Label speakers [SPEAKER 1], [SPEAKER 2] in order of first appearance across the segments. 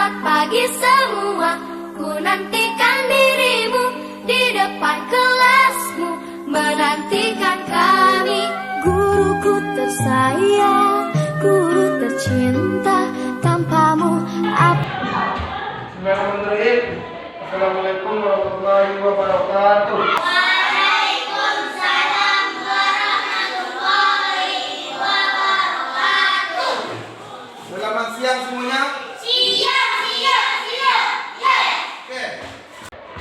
[SPEAKER 1] Selamat pagi semua, ku nantikan dirimu di depan kelasmu, menantikan kami. Guruku tersayang, guru tercinta, tanpamu
[SPEAKER 2] Bismillahirrahmanirrahim. Assalamualaikum warahmatullahi wabarakatuh.
[SPEAKER 1] Waalaikumsalam warahmatullahi wabarakatuh.
[SPEAKER 2] Selamat siang semuanya.
[SPEAKER 1] Siap.
[SPEAKER 2] Oke.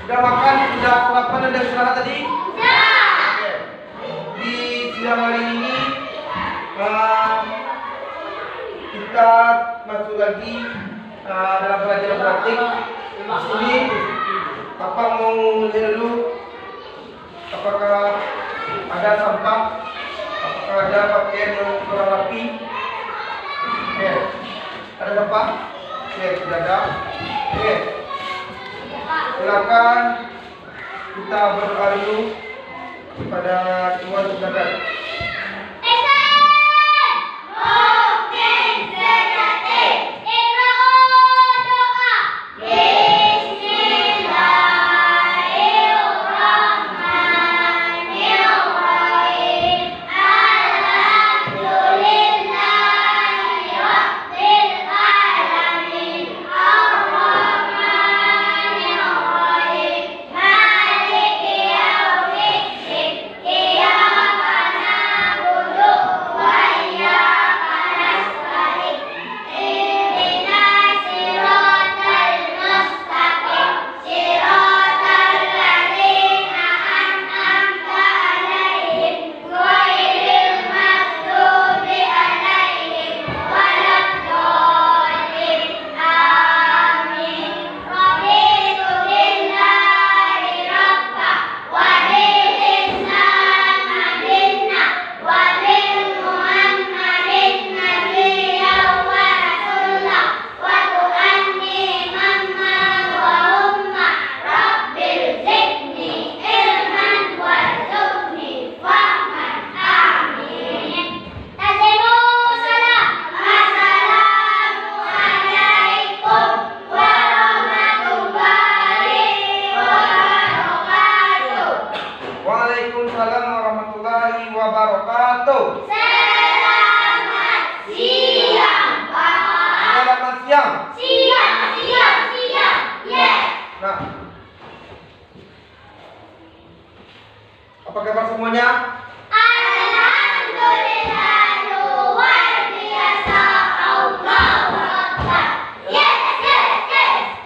[SPEAKER 2] Sudah makan? Sudah sarapan dan istirahat tadi? Oke. Di siang hari ini kita masuk lagi dalam pelajaran praktik. Di sini Bapak mau lihat dulu apakah ada sampah, apakah ada pakaian yang kurang rapi. Oke. Ada sampah? Oke, sudah ada. Oke. Silakan kita berdoa dulu kepada Tuhan Subhanahu. Waalaikumsalam warahmatullahi wabarakatuh.
[SPEAKER 1] Selamat siang, Pak.
[SPEAKER 2] Selamat siang.
[SPEAKER 1] Siang. Yes.
[SPEAKER 2] Nah, apa kabar semuanya?
[SPEAKER 1] Alhamdulillah, luar biasa. Allahu Akbar. Yes.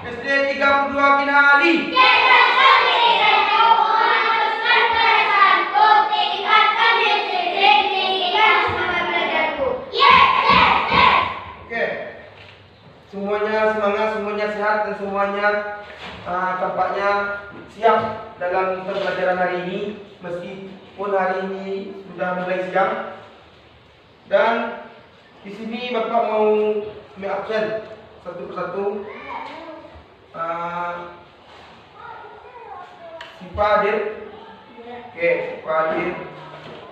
[SPEAKER 2] SD 32 Kinali. Oke, semuanya semangat, semuanya sehat, dan semuanya tampaknya siap dalam pembelajaran hari ini, meskipun hari ini sudah mulai siang. Dan di sini Bapak mau absen satu persatu. Sipa hadir. Oke, Sipa hadir.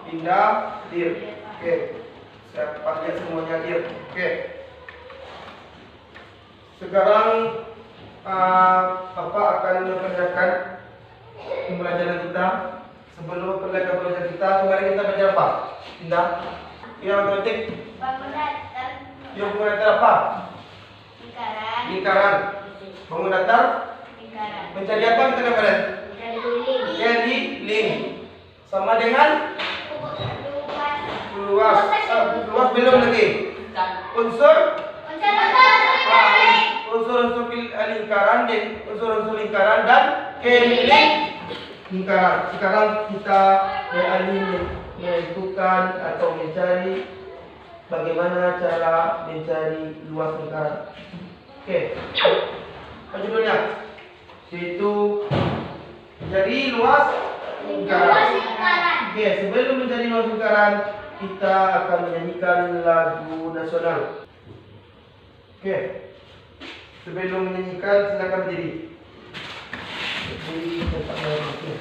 [SPEAKER 2] Pindah hadir. Oke, saya panggil semuanya hadir. Oke. Sekarang Bapak akan memperlihatkan pembelajaran kita. Sebelum pembelajaran kita, kemarin kita belajar apa? Pindah. Yang matematik. Yang bangun datar apa? Lingkaran. Bangun datar. Mencari apa kita kemarin? Mencari link. Sama dengan luas. Luas belum lagi. Unsur unsur lingkaran dan unsur lingkaran dan keliling lingkaran. Sekarang kita beralih menentukan atau mencari bagaimana cara mencari luas lingkaran. Oke, apa judulnya? Yaitu mencari luas lingkaran. Oke, sebelum mencari luas lingkaran, kita akan menyanyikan lagu nasional. Oke, sebelum menyanyikan silakan berdiri. Berdiri tempat yang oke.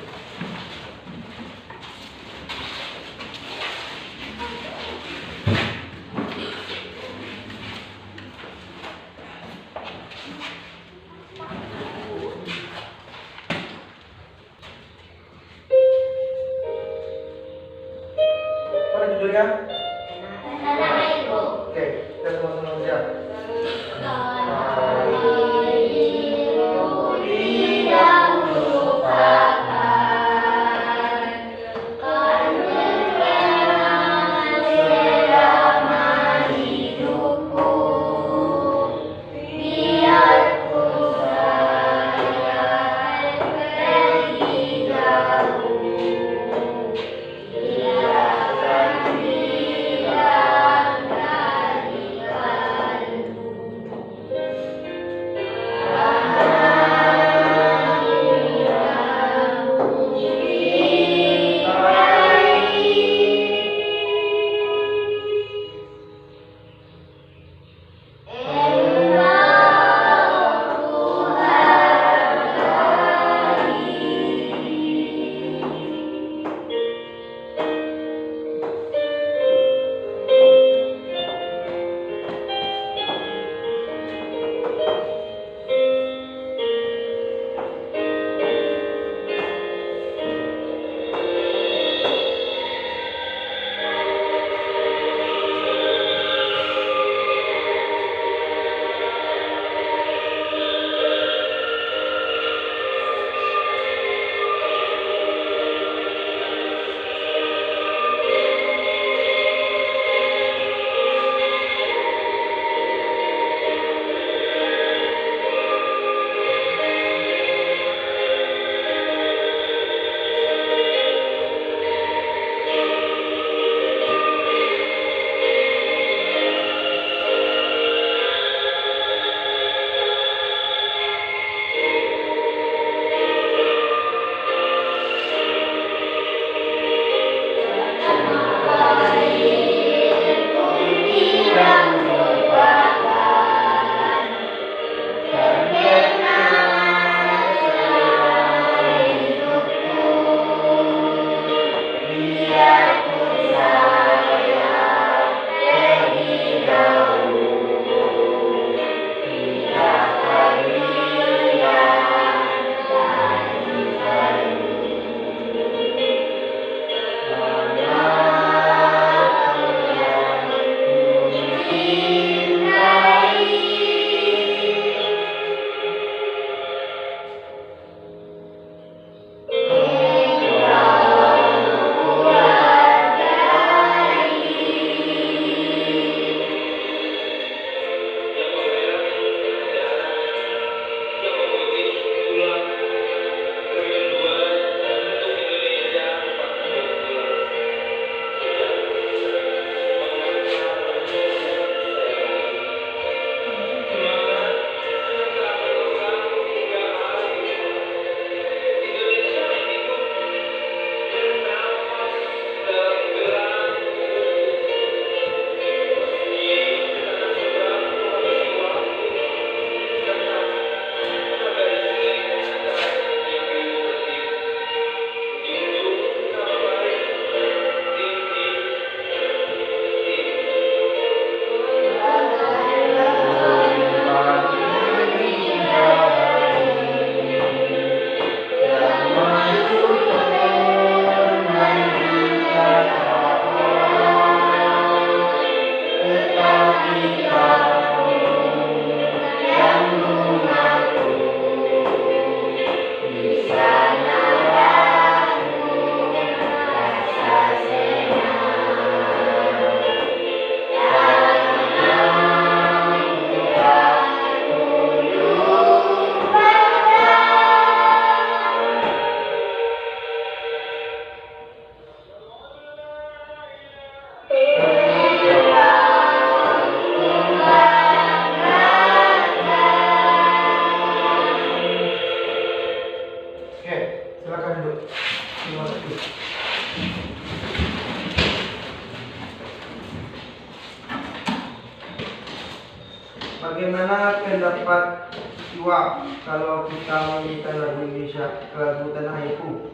[SPEAKER 2] Bagaimana pendapat Iwa kalau kita menyanyikan lagu Indonesia, lagu Tanah Airku?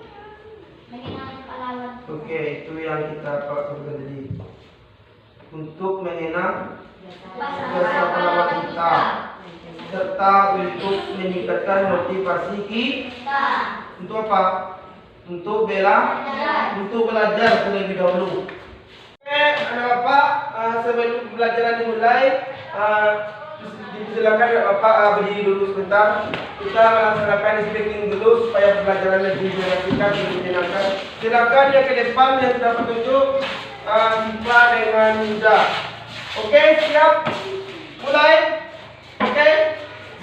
[SPEAKER 1] Mengenang pahlawan.
[SPEAKER 2] Oke, itu yang kita sebutkan tadi. Untuk mengenang jasa pahlawan kita, serta untuk meningkatkan motivasi kita. Untuk apa? Untuk untuk belajar terlebih dahulu. Oke, anak-anak, sebelum pembelajaran dimulai, silakan Bapak berdiri dulu sebentar. Kita melaksanakan speaking dulu supaya pembelajaran lebih menyenangkan, lebih menyenangkan. Silakan yang ke depan yang sudah petunjuk siswa dengan mudah. Oke, siap? Mulai. Oke,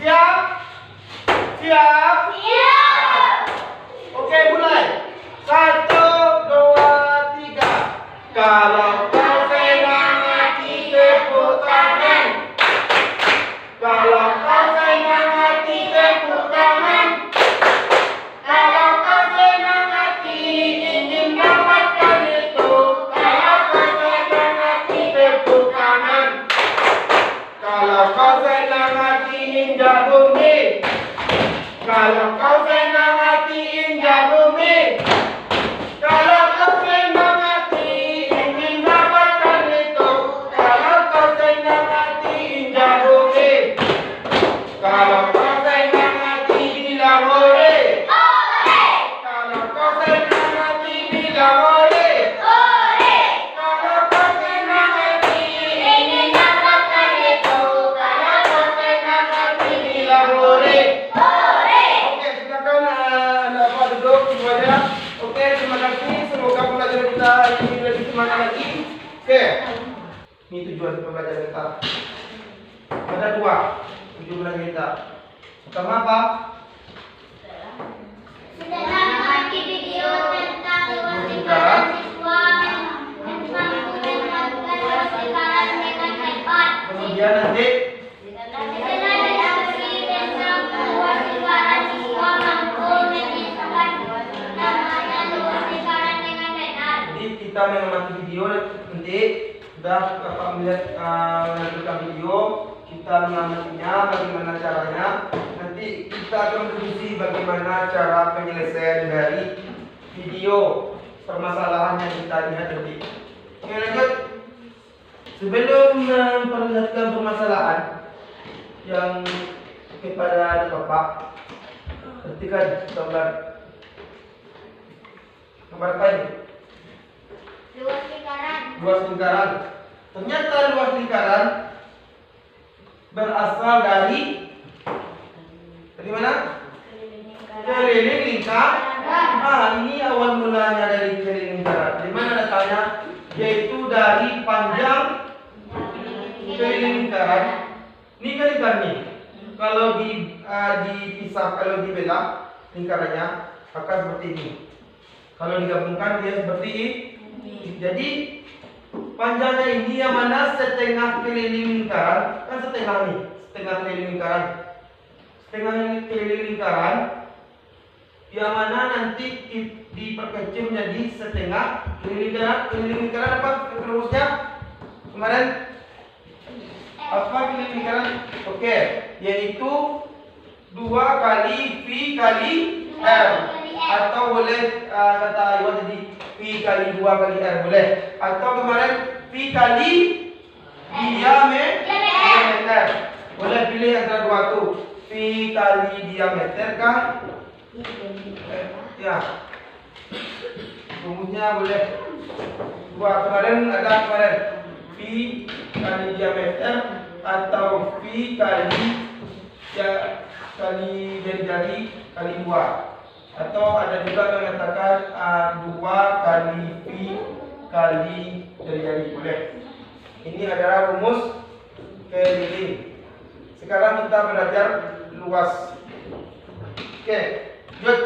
[SPEAKER 2] siap? Siap? Oke, mulai. 1, 2, 3. Kalau kau senang hati tepuk tangan. Kalau kau senang hati tepuk tangan. Kalau kau senang hati ingin dapatkan itu. Kalau kau senang hati tepuk tangan. Kalau kau senang hati injak bumi. Kalau kau senang hati injak bumi. Kalau kau senang hati ingin dapatkan itu. Kalau kau senang hati injak bumi. Kalau kau senang hati bilang ore. Kalau kau senang hati bilang ore. Kalau kau senang hati ingin dapatkan itu. Kalau kau senang hati bilang ore. Oke, silakan anak-anak duduk semuanya. Oke, terima kasih. Semoga pembelajaran kita hari ini lebih semangat lagi. Oke, ini tujuan pembelajaran kita. Ada 2 tujuan pembelajaran kita. Pertama apa?
[SPEAKER 1] Mengamati video tentang luas lingkaran siswa yang mampu melakukan luas lingkaran dengan hebat.
[SPEAKER 2] Kemudian nanti
[SPEAKER 1] Mengenai tentang luas lingkaran siswa mampu menyisahkan namanya luas lingkaran dengan benar.
[SPEAKER 2] jadi kita mengamati video nanti sudah Bapak melihat menampilkan video, kita mengamatinya bagaimana caranya. Nanti kita akan berdiskusi bagaimana cara penyelesaian dari video permasalahan yang kita lihat nanti. Oke, lanjut. Sebelum memperlihatkan permasalahan yang kepada Bapak, ketika gambar apa ini?
[SPEAKER 1] Luas lingkaran.
[SPEAKER 2] Luas lingkaran. Ternyata luas lingkaran berasal dari mana? Keliling lingkaran. Ini awal mulanya dari keliling lingkaran. Di mana datanya? Yaitu dari panjang keliling lingkaran. Ini kan lingkaran nih. Kalau dipisah, kalau dibelah lingkarannya akan seperti ini. Kalau digabungkan dia seperti ini. Jadi panjangnya ini yang mana setengah keliling lingkaran, kan setengah nih, setengah keliling lingkaran. Setengah keliling lingkaran yang mana nanti diperkecil menjadi setengah keliling lingkaran. Keliling lingkaran apa rumusnya? Kemarin apa keliling lingkaran? Oke, yaitu 2 kali V kali R, atau boleh kata Iwan tadi V kali 2 kali R boleh, atau kemarin V kali diameter. Boleh pilih antara 2 tuh, V kali diameter kah? Ya, rumusnya boleh 2. Kemarin ada V kali diameter atau V kali kali jari-jari kali 2, atau ada juga mengatakan 2 kali V kali jari-jari boleh. Ini adalah rumus keliling. Sekarang kita belajar luas. Oke, lanjut.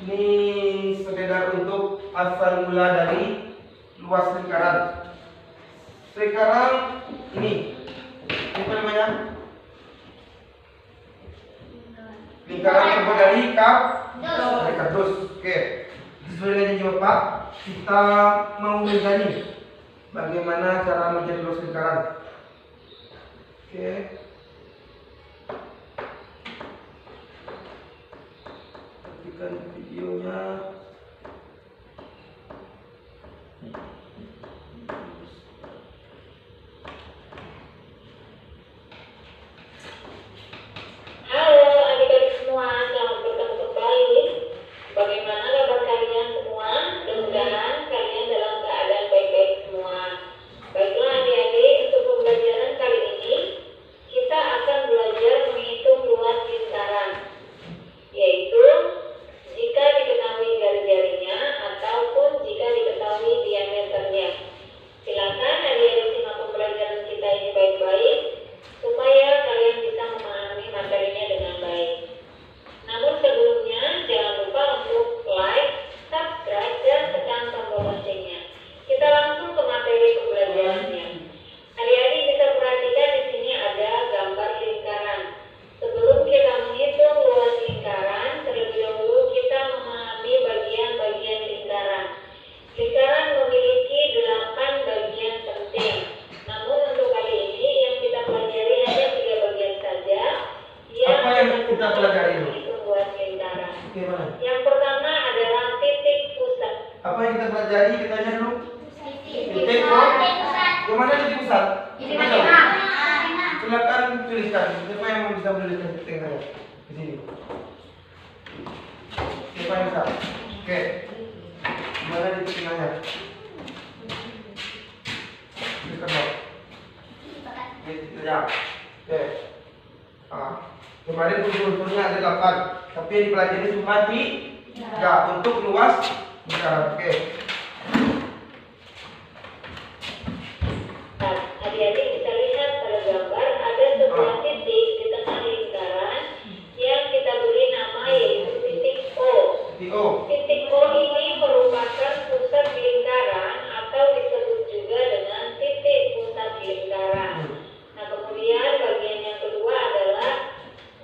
[SPEAKER 2] Ini sekedar untuk asal mula dari luas lingkaran. Sekarang ini apa namanya? Lingkaran terbuat dari kardus. Oke. Sesuai dengan janji Bapak, kita mau menggali bagaimana cara menjadi luas lingkaran. Oke. Perhatikan videonya.
[SPEAKER 3] Halo adik-adik semua, selamat bertemu kembali. Bagaimana kabar kalian semua? Mudah-mudahan kalian dalam keadaan baik-baik semua. Baiklah adik-adik, untuk pembelajaran kali ini kita akan belajar menghitung luas lingkaran, yaitu jika diketahui jari-jarinya ataupun jika diketahui diameternya. Silakan adik-adik simak pembelajaran kita ini baik-baik supaya kalian bisa memahami materinya dengan baik. Namun sebelumnya jangan lupa untuk like, subscribe, dan tekan tombol loncengnya. Kita langsung ke materi pembelajarannya. Adik-adik bisa perhatikan di sini ada gambar lingkaran. Sebelum kita menghitung luas lingkaran, terlebih dahulu kita memahami bagian-bagian lingkaran. Lingkaran memiliki 8 bagian penting. Namun untuk kali ini yang kita pelajari hanya 3 bagian saja.
[SPEAKER 2] Apa yang kita pelajari?
[SPEAKER 3] Menghitung luas lingkaran.
[SPEAKER 2] Oke, mana?
[SPEAKER 3] Yang pertama adalah titik pusat.
[SPEAKER 2] Apa yang kita pelajari? Kita tanya dulu.
[SPEAKER 1] Titik pusat.
[SPEAKER 2] Kemana titik pusat?
[SPEAKER 1] Di
[SPEAKER 2] Kita tahu.
[SPEAKER 1] tengah.
[SPEAKER 2] Silakan tuliskan. Siapa yang mau bisa menuliskan titik tengahnya? Di sini. Siapa yang bisa? Oke. Mana titik tengahnya? Tuliskan dong. Ya. Oke. Kemarin unsur-unsurnya ada 8, tapi yang dipelajari cuma 3 untuk luas lingkaran. Oke.
[SPEAKER 3] Nah, adik-adik bisa lihat pada gambar ada sebuah titik di tengah lingkaran yang kita beri nama yaitu titik O.
[SPEAKER 2] Titik O.
[SPEAKER 3] Titik O ini merupakan pusat lingkaran atau disebut juga dengan titik pusat lingkaran. Nah, kemudian bagian yang kedua adalah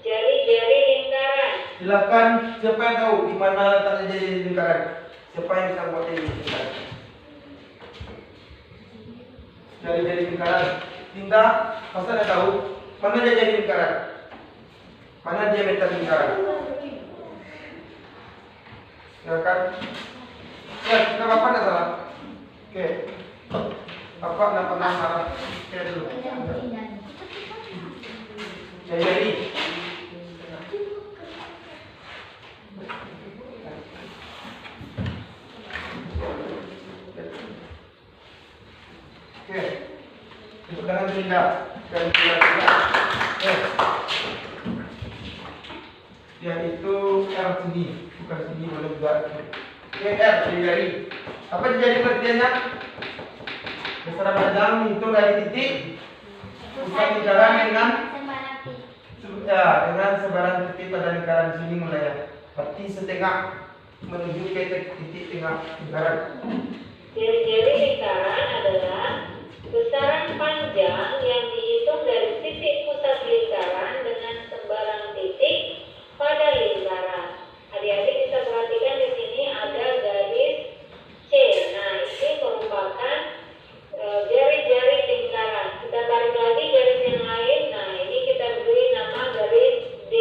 [SPEAKER 3] jari-jari lingkaran.
[SPEAKER 2] Silakan, siapa yang tahu di mana letaknya jadi lingkaran? Siapa yang bisa buat jadi lingkaran? Jari-jari lingkaran. Tinta, masa anda tahu mana dia jadi lingkaran? Mana diameter lingkaran? Silakan. Ya, kita bapak tidak salah. Oke. Bapak tidak pernah salah. Oke dulu. Jari-jari. Oke, dengan tindak dan tindak. Oke, dia itu R sini, bukan sini, boleh juga. Oke, R jari. Apa jadi pengertiannya? Secara panjang itu dari titik pusat lingkaran dengan dengan sebaran titik pada lingkaran sini mulai ya. Berarti setengah menuju ke titik tengah lingkaran.
[SPEAKER 3] Jari-jari lingkaran adalah besaran panjang yang dihitung dari titik pusat lingkaran dengan sembarang titik pada lingkaran. Adik-adik bisa perhatikan di sini ada garis C. Nah, ini merupakan jari-jari lingkaran. Kita tarik lagi garis yang lain. Nah, ini kita beri nama garis D.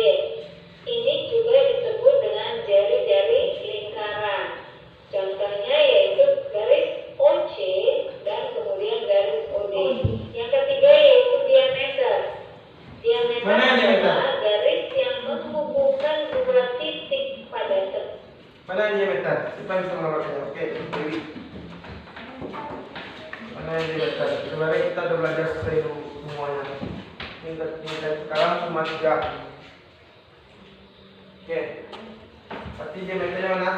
[SPEAKER 3] Ini juga disebut dengan jari-jari lingkaran. Contohnya yaitu garis OC dan kemudian garis OD. Yang ketiga yaitu diameter. Diameter
[SPEAKER 2] Mana diameter?
[SPEAKER 3] adalah garis yang menghubungkan dua titik pada tempat.
[SPEAKER 2] Mana diameter? Siapa yang bisa mengawalnya? Oke, Dewi. Mana yang diameter? Kemarin kita sudah belajar selesai semuanya. Tingkat sekarang cuma 3. Oke. Berarti diameternya mana?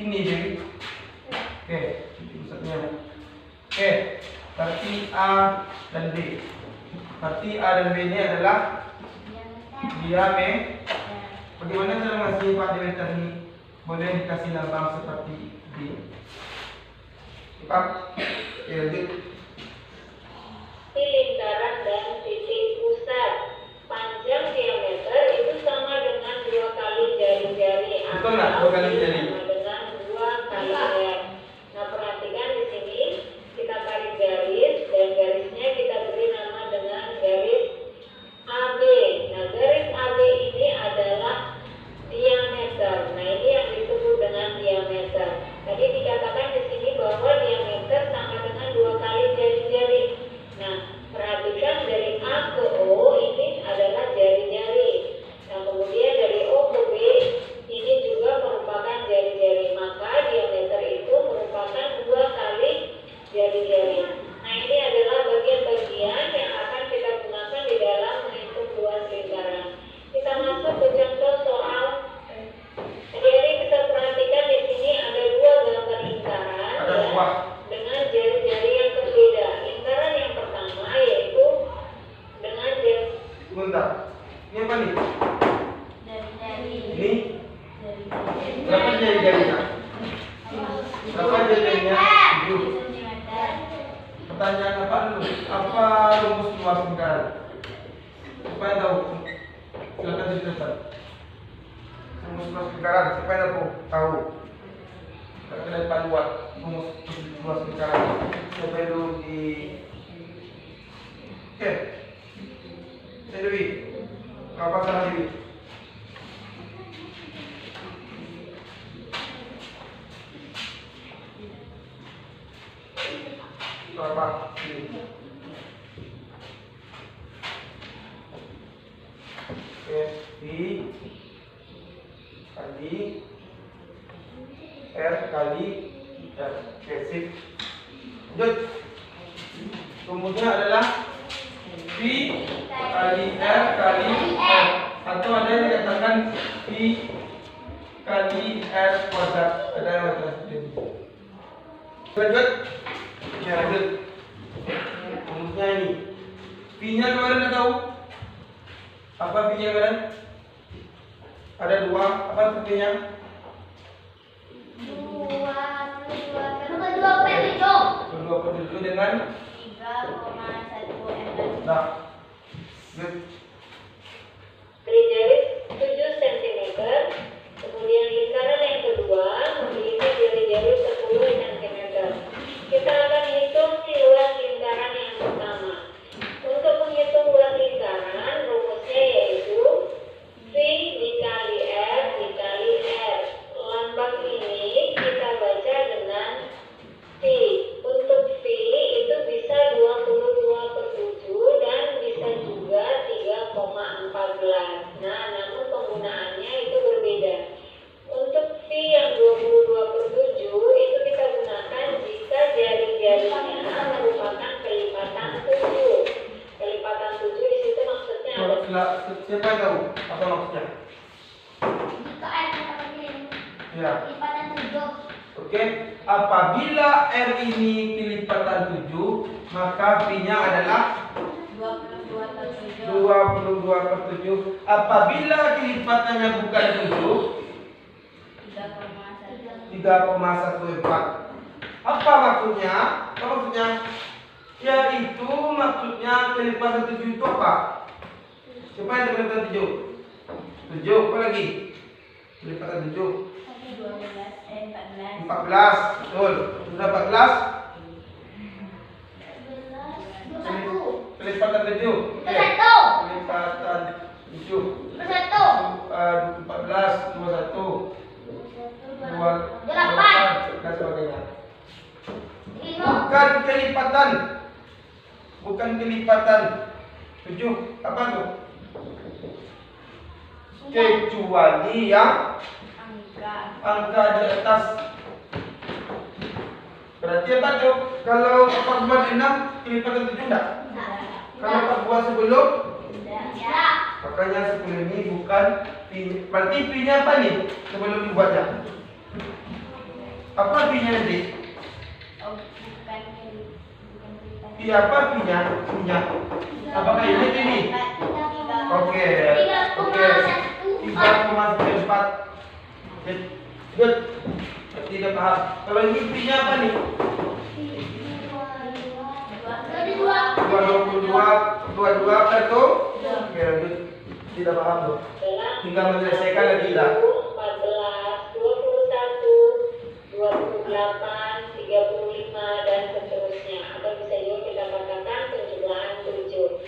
[SPEAKER 2] Ini Dewi. Oke, titik pusatnya. Oke, berarti A dan B. Berarti A dan B ini adalah diameter. Bagaimana cara mengasih Pak diameter ini? Boleh dikasih lambang seperti D. Pak, ya lanjut.
[SPEAKER 3] Lingkaran dan titik pusat. Panjang diameter itu sama dengan 2 kali jari-jari
[SPEAKER 2] Betul nggak? 2 kali jari.
[SPEAKER 3] sama dengan 2 kali R. Nah, perhatikan di sini kita tarik garis dan garisnya Perhatikan dari A ke O ini adalah jari-jari. Nah, kemudian dari O ke B ini juga merupakan jari-jari. Maka diameter itu merupakan 2 kali jari-jari. Nah, ini adalah bagian-bagian yang akan kita gunakan di dalam menghitung luas lingkaran. Kita masuk ke contoh soal. Jadi kita perhatikan di sini ada 2 gambar lingkaran
[SPEAKER 2] Ada
[SPEAKER 3] ya,
[SPEAKER 2] dua.
[SPEAKER 3] dengan jari-jari yang berbeda. Lingkaran yang pertama yaitu dengan jari.
[SPEAKER 2] Sebentar. Ini apa nih?
[SPEAKER 1] Jari-jari.
[SPEAKER 2] Ini berapa jari-jarinya? Berapa jari-jarinya? 7. Pertanyaan apa dulu? Apa rumus luas lingkaran? Supaya tahu. Silakan diceritakan. Rumus luas lingkaran supaya tahu. Kita kena buat rumus luas lingkaran. Sampai dulu di. Oke. Dewi. Apa salah Dewi? Berapa? Oke, V kali R kali R. Oke, sip. Lanjut. Rumusnya adalah V kali R kali R. Atau ada yang dikatakan V kali R kuadrat. Ada yang mengatakan seperti itu. Lanjut. Ya, lanjut. Rumusnya ini. V-nya kemarin udah tahu? Apa V-nya kemarin? Ada 2. Apa V-nya? 2 dengan
[SPEAKER 1] 3,1 mm.
[SPEAKER 2] nah. Good.
[SPEAKER 3] Dari garis 7 cm. Kemudian lingkaran yang kedua memiliki jari-jari 10 cm. Kita akan hitung luas lingkaran yang pertama. Untuk menghitung luas lingkaran, rumusnya yaitu V dikali R dikali R. Lambang ini kita baca dengan V. Untuk V itu bisa 22/7 dan bisa juga 3,14. Nah, namun penggunaannya itu berbeda. Untuk V yang 22/7 itu kita gunakan jika jari-jarinya merupakan kelipatan 7. Kelipatan 7 di situ maksudnya ada.
[SPEAKER 2] Siapa yang tahu apa maksudnya?
[SPEAKER 1] Jika R kita pakai
[SPEAKER 2] Ya.
[SPEAKER 1] lipatan 7.
[SPEAKER 2] Oke. Apabila R ini kelipatan 7, maka V-nya adalah
[SPEAKER 1] 22/7.
[SPEAKER 2] 22/7. Apabila kelipatannya bukan 7,
[SPEAKER 1] 3,1.
[SPEAKER 2] 3,14. Apa maksudnya? Apa maksudnya? Yaitu maksudnya kelipatan 7 itu apa? Siapa yang kelipatan 7? 7, apa lagi? Kelipatan 7
[SPEAKER 1] 14.
[SPEAKER 2] 14, betul. Sudah 14?
[SPEAKER 1] 21.
[SPEAKER 2] Kelipatan 7. Oke.
[SPEAKER 1] 21.
[SPEAKER 2] Kelipatan 7.
[SPEAKER 1] 21.
[SPEAKER 2] 14, 21,
[SPEAKER 1] 28.
[SPEAKER 2] dan sebagainya.
[SPEAKER 1] 5.
[SPEAKER 2] Bukan kelipatan. Bukan kelipatan 7. Apa tuh? Kecuali yang angka di atas. Berarti apa tuh? Kalau 4 buat 6 kelipatan 7 enggak? Kalau 4 buat sebelum,
[SPEAKER 1] Tidak.
[SPEAKER 2] makanya 10 ini bukan P. Berarti P-nya apa nih? Sebelum dibuatnya. Apa P-nya nanti?
[SPEAKER 1] Oh, bukan
[SPEAKER 2] P apa P-nya? P-nya. Apakah ini? Oke. Oke. 3,94. Good. Tidak paham. Kalau ini P-nya apa nih? 22 satu. Oke, lanjut. Tidak paham tuh. Tinggal menyelesaikan lagi lah.
[SPEAKER 3] 14, 21, 28, 35 dan seterusnya. Atau bisa juga kita katakan penjumlahan 7.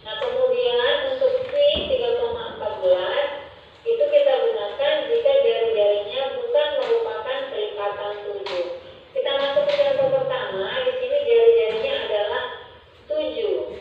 [SPEAKER 3] Nah, kemudian untuk V 3,14 itu kita gunakan jika jari-jarinya bukan merupakan kelipatan 7. Kita masuk ke contoh pertama. Di sini jari-jarinya adalah 7.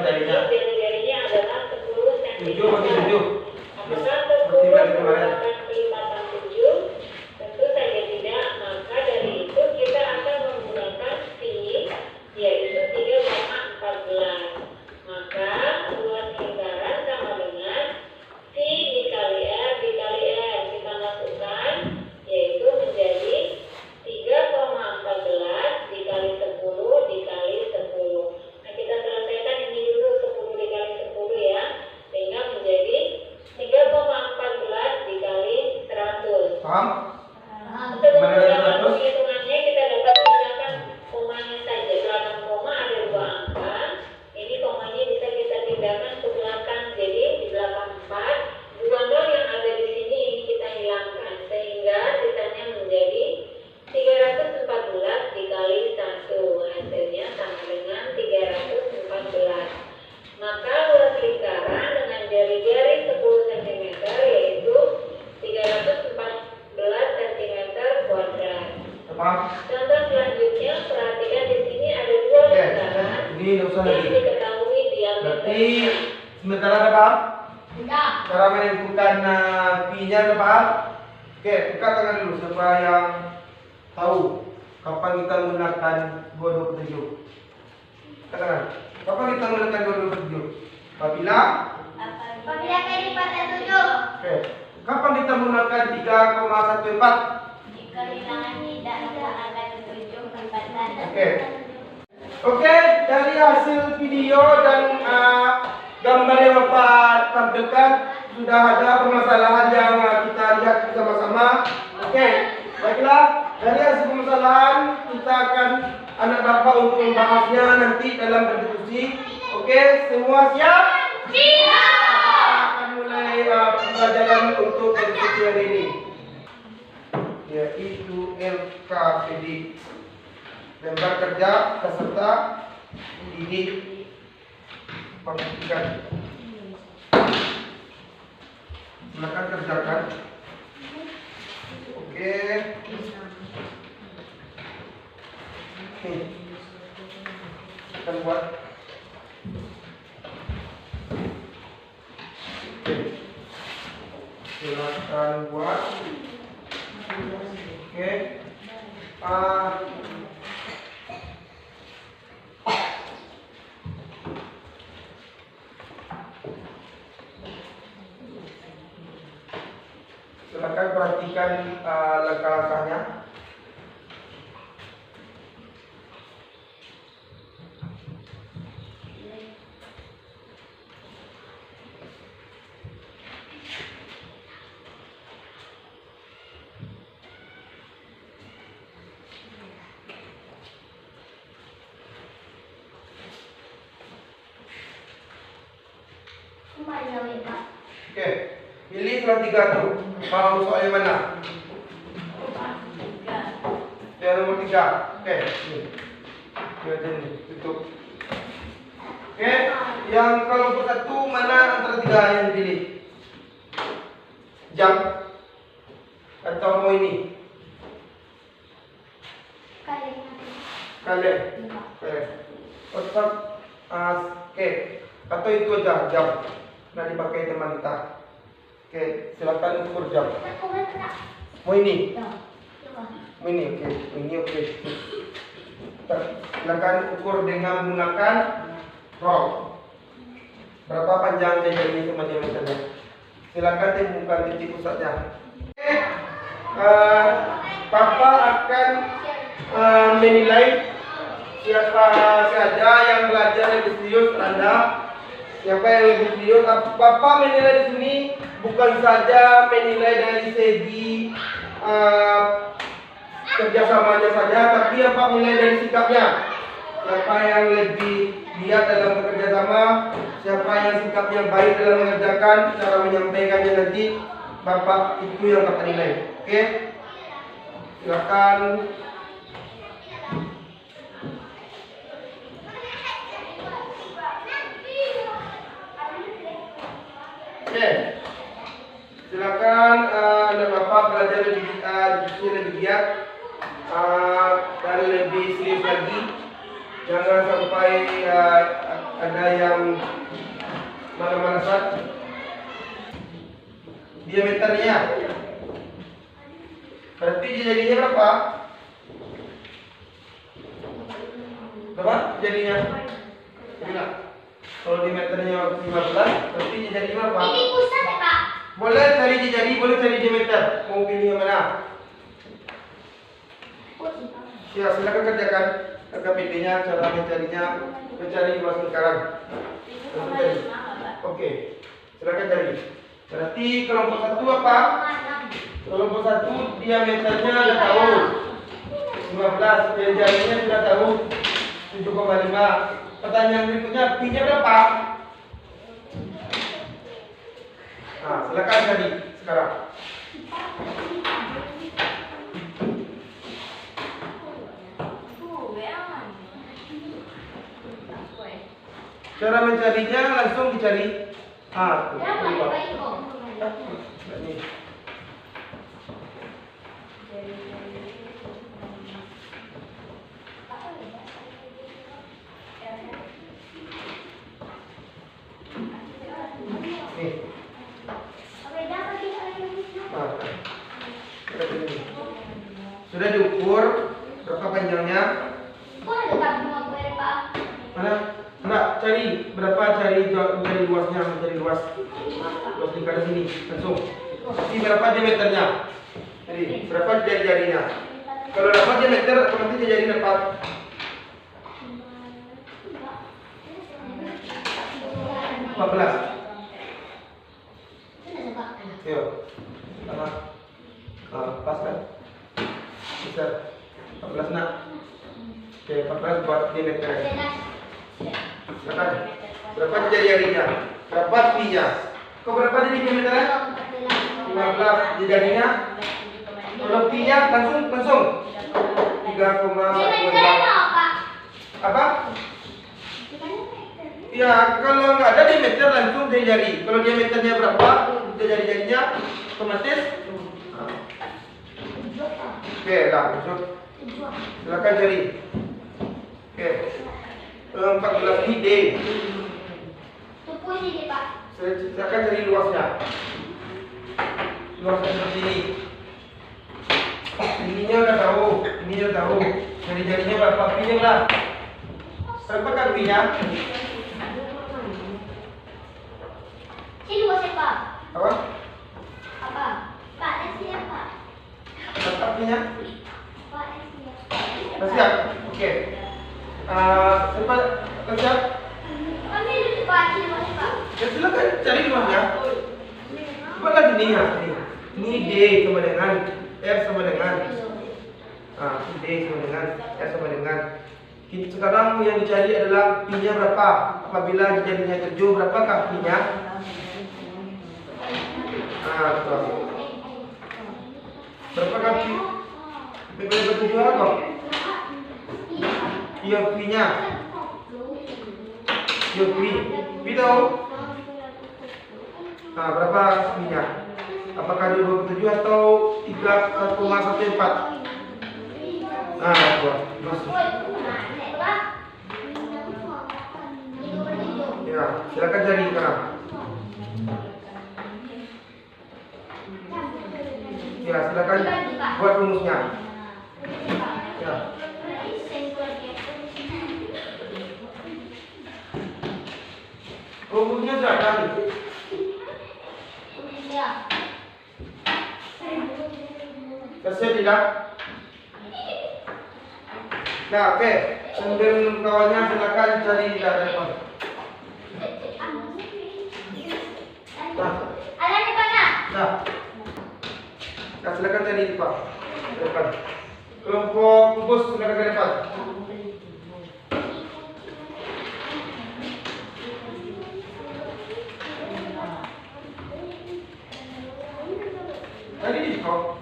[SPEAKER 2] jarinya?
[SPEAKER 3] Jari-jarinya adalah 10 cm.
[SPEAKER 2] 7 bagi 7.
[SPEAKER 3] Apakah
[SPEAKER 2] Seperti
[SPEAKER 3] 10
[SPEAKER 2] bagi kemarin.
[SPEAKER 3] merupakan kelipatan 7? Tentu saja tidak. Maka dari itu kita akan menggunakan pi, yaitu 3,14. Maka luas lingkaran sama dengan pi dikali r dikali r. Kita masukkan, yaitu menjadi 3,14 dikali 10 dikali 10. Nah, kita selesaikan ini dulu 10 dikali 10 ya, sehingga menjadi 3,14 dikali 100.
[SPEAKER 2] Paham?
[SPEAKER 3] Untuk
[SPEAKER 2] Mana ada
[SPEAKER 3] memudahkan
[SPEAKER 2] 100?
[SPEAKER 3] penghitungannya, kita dapat pindahkan komanya saja. Belakang koma ada 2 angka. Ini komanya bisa kita pindahkan ke belakang. Jadi di belakang 4, 2 nol yang ada di sini ini kita hilangkan, sehingga sisanya menjadi 314 dikali 1. Hasilnya sama dengan 314. Maka luas lingkaran dengan jari-jari 10 cm yaitu 314 cm kuadrat.
[SPEAKER 2] Paham?
[SPEAKER 3] Contoh selanjutnya, perhatikan di sini ada 2
[SPEAKER 2] Oke,
[SPEAKER 3] lingkaran
[SPEAKER 2] ini nggak usah
[SPEAKER 3] yang
[SPEAKER 2] lagi.
[SPEAKER 3] diketahui
[SPEAKER 2] Berarti
[SPEAKER 3] diameternya.
[SPEAKER 2] sementara ada paham?
[SPEAKER 1] Tidak.
[SPEAKER 2] Cara menentukan pi-nya ada paham? Oke, buka tangan dulu siapa yang tahu kapan kita menggunakan 227. Katakan, kapan kita menggunakan 227? Apabila
[SPEAKER 1] Apabila kelipatan 7.
[SPEAKER 2] Oke, kapan kita menggunakan 3,14?
[SPEAKER 1] Jika bilangan tidak ada 7 kelipatan.
[SPEAKER 2] Oke. Oke, dari hasil video dan gambar yang Bapak tampilkan sudah ada permasalahan yang kita lihat bersama-sama. Oke, baiklah, dari hasil permasalahan kita akan anak Bapak untuk membahasnya nanti dalam berdiskusi. Oke, semua siap? Siap. Kita akan mulai pembelajaran untuk berdiskusi hari ini, yaitu LKPD. Lembar kerja peserta didik pendidikan. Silakan kerjakan. Oke. Nih. Kita buat. Oke. Silakan buat. Oke. Silakan perhatikan langkah-langkahnya. Oke, pilih soal 3 tuh. Mau soal yang mana? Yang nomor 3. Oke, ini. Tutup. Oke, yang kelompok 1 mana antara 3 yang dipilih? Jam atau mau ini? Kalian. Oke. Otak. Oke. Atau itu aja jam. Nah dipakai teman kita. Oke, silakan ukur jam. Mau ini? Mau ini, oke. Ini oke. Silakan ukur dengan menggunakan rol. Berapa panjang jarinya sama diameternya? Silakan temukan titik pusatnya. Oke. Papa akan menilai siapa saja yang belajar lebih serius Anda. Siapa yang lebih serius? Bapak menilai di sini bukan saja menilai dari segi kerjasamanya saja, tapi Bapak menilai dari sikapnya. Siapa yang lebih giat dalam bekerja sama, siapa yang sikapnya baik dalam mengerjakan, cara menyampaikannya nanti Bapak itu yang Bapak nilai. Oke? Silakan. Oke, silakan anak Bapak belajar lebih giat dan lebih serius lagi. Jangan sampai ada yang malas-malasan. Diameternya berarti jadinya berapa? Berapa jadinya? Gila. Kalau diameternya 15 berarti jadinya berapa?
[SPEAKER 1] Ini pusat ya Pak?
[SPEAKER 2] Boleh cari jadi, boleh cari diameter. Mau pilih yang mana? Ya, silakan kerjakan. Kakak pilihnya, cara mencarinya, mencari luas lingkaran. Oke, silakan cari. Berarti kelompok 1 apa? Kelompok 1 diameternya sudah tahu 15, jari-jarinya sudah tahu 7,5. Pertanyaan berikutnya, pi-nya berapa? Nah, silakan cari sekarang. Cara mencarinya langsung dicari. Ah,
[SPEAKER 1] Berapa
[SPEAKER 2] coba.
[SPEAKER 1] ya Pak Iko?
[SPEAKER 2] Ini. Nih. Ah, kita pilih. Sudah diukur berapa panjangnya?
[SPEAKER 1] Kok ada tabung aku ya Pak?
[SPEAKER 2] Mana? Enggak, cari berapa, cari luasnya, mencari luas lingkaran sini langsung. Ini berapa diameternya? Jadi berapa jari-jarinya? Kalau dapat diameter, otomatis jari dapat. Empat belas. Yuk, sama. Pas kan? Bisa. 14 nak. Oke, 14 buat diameter. Berapa jari-jarinya? Berapa pi-nya? Kok berapa jadi diameternya? 15 jadinya. Kalau pi-nya langsung 3,1. Apa? Ya, kalau nggak ada diameter langsung dari jari. Kalau diameternya berapa? Jari-jarinya otomatis. Oke, dah masuk. Silakan cari. Oke. 14 ini D.
[SPEAKER 1] Tepung ini Pak.
[SPEAKER 2] Silakan cari luasnya. Luasnya seperti ini. Ininya udah tahu, ininya udah tahu. Jari-jarinya berapa pi-nya lah? Berapa kan pi-nya?
[SPEAKER 1] Ini luasnya Pak.
[SPEAKER 2] Apa?
[SPEAKER 1] Apa? Pak, siap Pak.
[SPEAKER 2] Berapa pi-nya?
[SPEAKER 1] Pak, siap.
[SPEAKER 2] Sudah siap? Oke. Cepat, siap?
[SPEAKER 1] Kami dulu Pak, ini luasnya Pak.
[SPEAKER 2] Ya silakan cari luasnya. Coba lagi nih ya. Ini D sama dengan R sama dengan. D sama dengan R sama dengan. Sekarang yang dicari adalah pi-nya berapa. Apabila jadinya 7, berapakah pi-nya? Betul. Berapakah pi? Pi boleh bertujuh apa? Iya, pi-nya. Iya, pi. Pi tahu? Berapa pi-nya? Apakah dia 27 atau 1,14? Betul. Masuk. Ya, silakan cari sekarang. Ya, silakan buat rumusnya. Ya. Rumusnya sudah ada. Selesai tidak? Nah, oke. Sambil kawannya silakan cari di depan.
[SPEAKER 1] Ada di mana?
[SPEAKER 2] Nah, silakan cari di depan. Kelompok kubus silakan ke depan. Tadi di kau.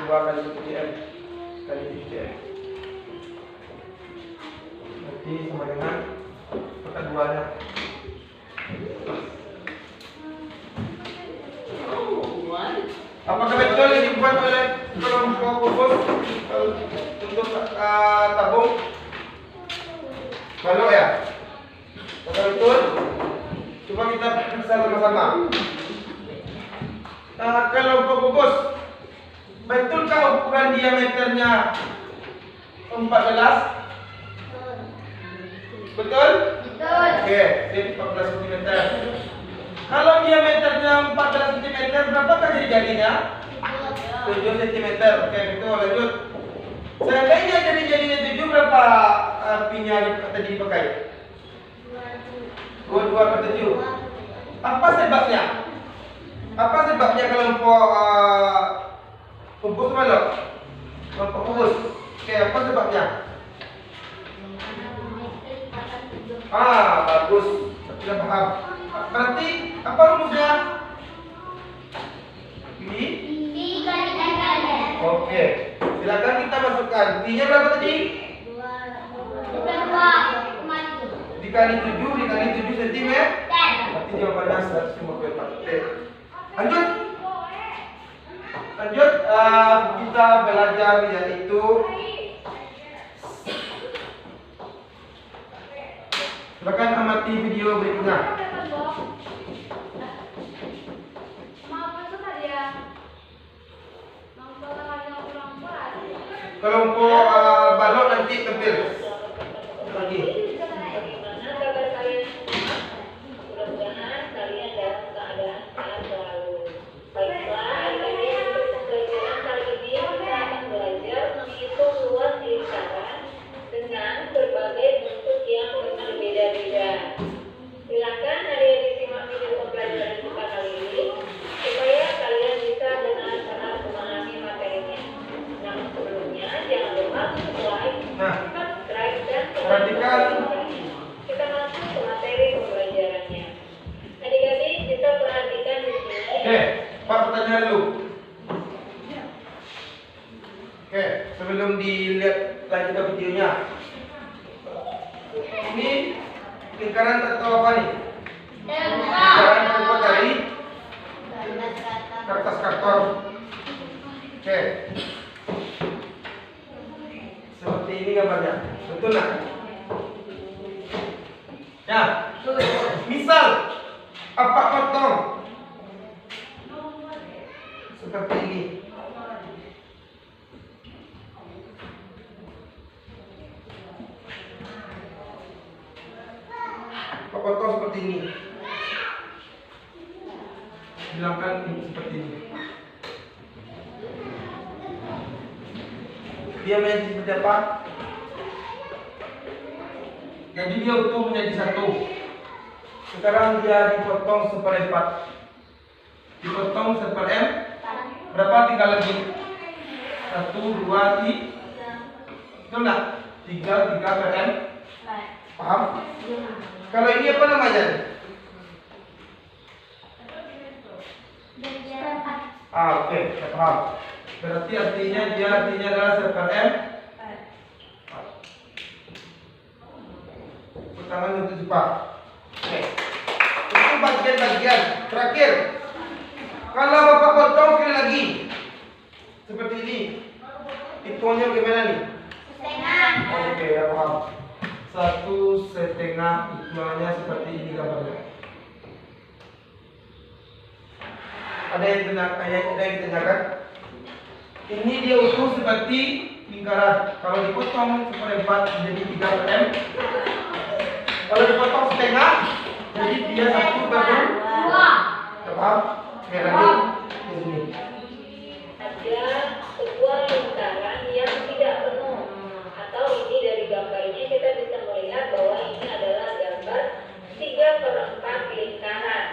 [SPEAKER 2] Dua kali UTM kali UTM. Nanti sama dengan perkeduanya. Apakah betul yang dibuat oleh kelompok pupus untuk tabung balok ya? Apakah betul? Coba kita periksa sama-sama. Kelompok pupus, betulkah ukuran diameternya 14? Betul?
[SPEAKER 1] Betul.
[SPEAKER 2] Oke, jadi 14 cm. Kalau diameternya 14 cm, berapakah jadinya? 7 cm. Oke, betul. Lanjut. Seandainya jadinya 7, berapa pinya tadi dipakai? 22/7. Apa sebabnya? Apa sebabnya kelompok pupus balok? Kelompok pupus. Oke, apa sebabnya? Bagus. Sudah paham. Berarti apa rumusnya? Ini?
[SPEAKER 1] Dikali R.
[SPEAKER 2] Oke. Silakan kita masukkan. P-nya berapa tadi?
[SPEAKER 1] 2,7
[SPEAKER 2] Dikali 7 cm. Berarti jawabannya 154. Oke. Lanjut. Kita belajar yaitu silakan amati video berikutnya. Kelompok balok nanti tampil lagi.
[SPEAKER 3] Bagaimana kabar kalian semua? Mudah-mudahan kalian dalam keadaan sehat selalu. Baiklah, adik-adik, untuk pembelajaran kali ini kita akan belajar menghitung luas lingkaran dengan berbagai bentuk yang berbeda-beda. Silakan adik-adik simak video pembelajaran kita kali ini supaya kalian bisa benar-benar memahami materinya. Namun sebelumnya jangan lupa like,
[SPEAKER 2] Nah,
[SPEAKER 3] subscribe, dan
[SPEAKER 2] perhatikan.
[SPEAKER 3] kita masuk ke materi pembelajarannya. Adik-adik bisa perhatikan di sini.
[SPEAKER 2] Oke, Pak pertanyaan dulu. Oke, sebelum dilihat lanjut ke videonya. Ini lingkaran atau apa nih? Lingkaran terbuat dari kertas karton. Oke. Seperti ini gambarnya. Betul nggak? Ya. Misal apa potong seperti ini. Potong seperti ini. Bilangkan ini seperti ini. Dia menjadi seperti apa? Jadi dia utuh menjadi satu. Sekarang dia dipotong seperempat. Dipotong seperempat. Berapa tinggal lagi? 1, 2, 3. Betul nggak? 3 per M. Paham? Kalau ini apa namanya? Oke, saya paham. Berarti artinya adalah seper M. Tangan untuk cepat. Oke. Itu bagian-bagian terakhir. Kalau Bapak potong sekali lagi seperti ini, hitungnya bagaimana nih?
[SPEAKER 1] setengah.
[SPEAKER 2] Oke, ya paham. 1,5 hitungannya seperti ini gambarnya. Ada yang ditanyakan? Ini dia utuh seperti lingkaran. Kalau dipotong seperempat jadi 3 m. Kalau dipotong setengah jadi dia 1/2. Paham? Sekali lagi di sini.
[SPEAKER 3] Ada sebuah lingkaran yang tidak penuh, atau ini dari gambarnya kita bisa melihat bahwa ini adalah gambar 3/4 lingkaran.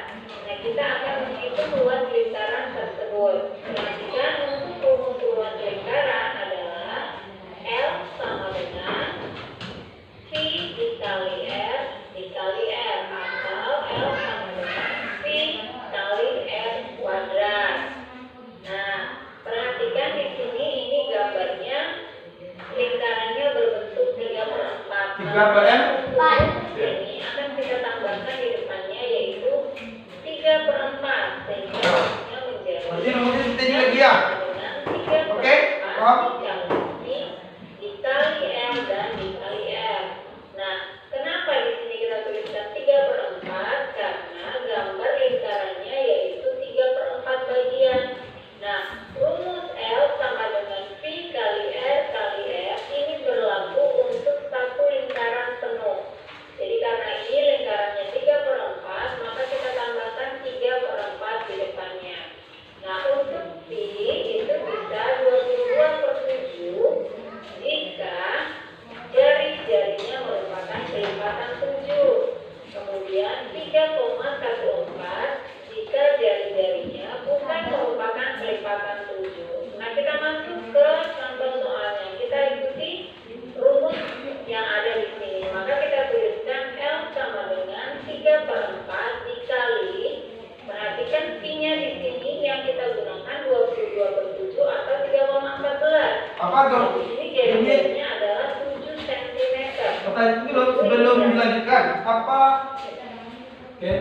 [SPEAKER 3] Nah, kita akan menghitung luas lingkaran tersebut. Perhatikan, untuk rumus luas lingkaran adalah L sama dengan V dikali R dikali R, atau L sama dengan V kali R kuadrat. Nah, perhatikan di sini, ini gambarnya lingkarannya berbentuk 3/4.
[SPEAKER 2] 3/4.
[SPEAKER 3] Ini akan kita tambahkan di depannya, yaitu 3/4, sehingga hasilnya menjadi
[SPEAKER 2] Berarti rumusnya seperti ini lagi ya. Oke? Paham?
[SPEAKER 3] dikali L dan dikali R. Nah, kenapa di sini kita tuliskan 3/4? Karena gambar lingkarannya yaitu 3/4 bagian. Nah, rumus L sama dengan V kali R kali R ini berlaku untuk satu lingkaran penuh. Jadi karena ini lingkarannya 3/4, maka kita tambahkan 3/4 di depannya. Nah, untuk V itu bisa 22/7 jika jari-jarinya merupakan kelipatan 7. Kemudian 3,14 jika jari-jarinya bukan merupakan kelipatan 7. Nah, kita masuk ke contoh soalnya. Kita ikuti rumus yang ada di sini. Maka kita tuliskan L sama dengan 3/4 dikali, perhatikan V-nya di sini yang kita gunakan 22/7 atau 3,14.
[SPEAKER 2] Apa dong?
[SPEAKER 3] Di sini jari-jarinya adalah 7 cm.
[SPEAKER 2] Pertanyaan itu sebelum dilanjutkan, apa? Oke.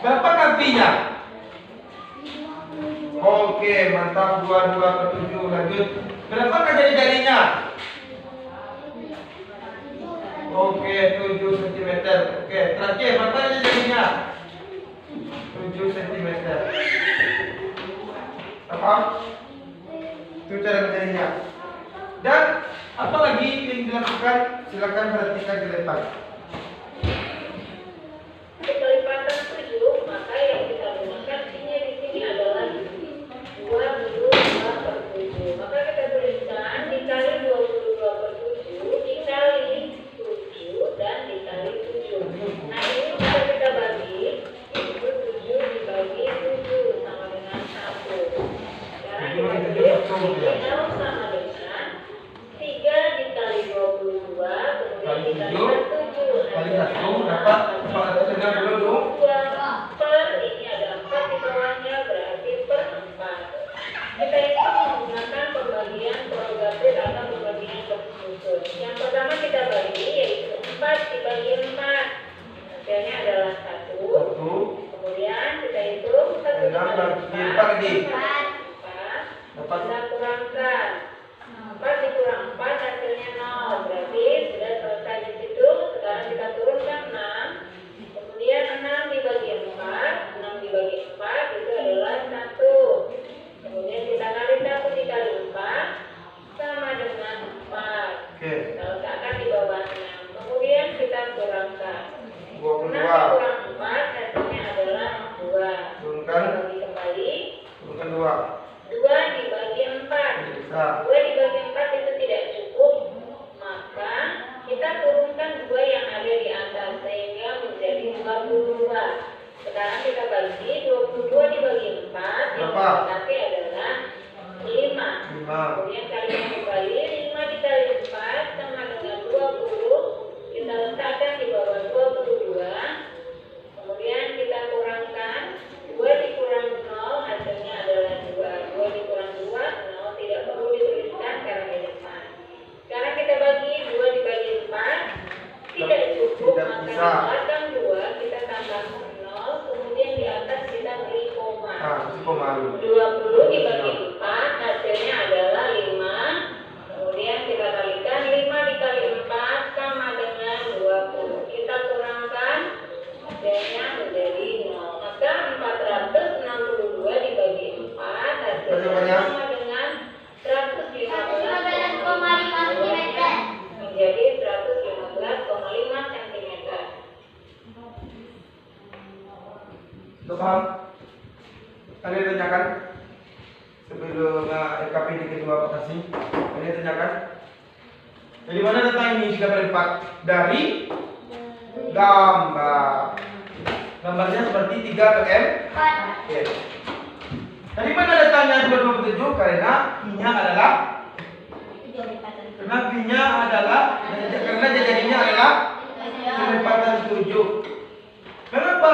[SPEAKER 2] Berapa kakinya? Oke, mantap. 22/7. Lanjut. Berapa jari-jarinya? Oke, 7 cm. Oke, terakhir berapa jarinya? 7 cm. Apa? Itu cara mencarinya. Dan apa lagi yang dilakukan? Silakan perhatikan di depan.
[SPEAKER 3] Kelipatan 7, maka yang kita gunakan V-nya di sini adalah 22/7. Maka kita tuliskan dikali 22/7 dikali 7 dan dikali 7. Nah, ini bisa kita bagi, itu 7 dibagi 7 sama dengan 1. Sekarang kita tulis L sama dengan 3 dikali 22, kemudian dikalikan 7.
[SPEAKER 2] Kali 1 dapat 490.
[SPEAKER 3] Per ini ada 4 di bawahnya, berarti per 4. Kita hitung menggunakan pembagian progratif atau pembagian tersusun. Yang pertama kita bagi, yaitu 4 dibagi 4. Hasilnya adalah 1. Kemudian kita hitung 1 dikali 4 kita kurangkan. 4 dikurang 4 hasilnya 0. Berarti sudah selesai di situ. Sekarang kita turunkan 6. Kemudian 6 dibagi 4. 6 dibagi 4 itu adalah 1. Kemudian kita kali 1 dikali 4 sama dengan 4.
[SPEAKER 2] Oke.
[SPEAKER 3] Kita letakkan di bawahnya. Kemudian kita kurangkan. 6
[SPEAKER 2] 22.
[SPEAKER 3] dikurang 4 hasilnya adalah 2.
[SPEAKER 2] Turunkan.
[SPEAKER 3] Bagi kembali.
[SPEAKER 2] Turunkan 2.
[SPEAKER 3] 2 dibagi 4.
[SPEAKER 2] Bisa.
[SPEAKER 3] 2 dibagi 4 itu tidak cukup, maka kita turunkan 2 yang ada di atas sehingga menjadi 22. Sekarang kita bagi 22 dibagi 4 yang
[SPEAKER 2] Berapa?
[SPEAKER 3] berarti adalah 5.
[SPEAKER 2] 5.
[SPEAKER 3] Kemudian kalikan kembali 5 dikali 4 sama dengan 20. Kita letakkan di bawah 22. Kemudian kita kurangkan 2 dikurang 0 hasilnya adalah 2. 2 dikurang 2 0, tidak perlu dituliskan karena di depan. Sekarang kita bagi 2 dibagi 4 tidak cukup,
[SPEAKER 2] Tidak
[SPEAKER 3] maka di
[SPEAKER 2] bisa.
[SPEAKER 3] belakang 2 kita tambahkan 0, kemudian di atas kita beri koma.
[SPEAKER 2] Nah, itu koma.
[SPEAKER 3] 20 dibagi 4 hasilnya adalah 5. Kemudian kita kalikan 5
[SPEAKER 2] Sudah paham? Kalian tanyakan sebelum LKPD kedua Pak Kasih. Kalian tanyakan. Dari mana datang ini 3 kali lipat? Dari gambar. Gambarnya seperti 3 km. Oke. Dari mana datangnya 227? Karena I-nya adalah karena jadinya adalah kelipatan 7. Kenapa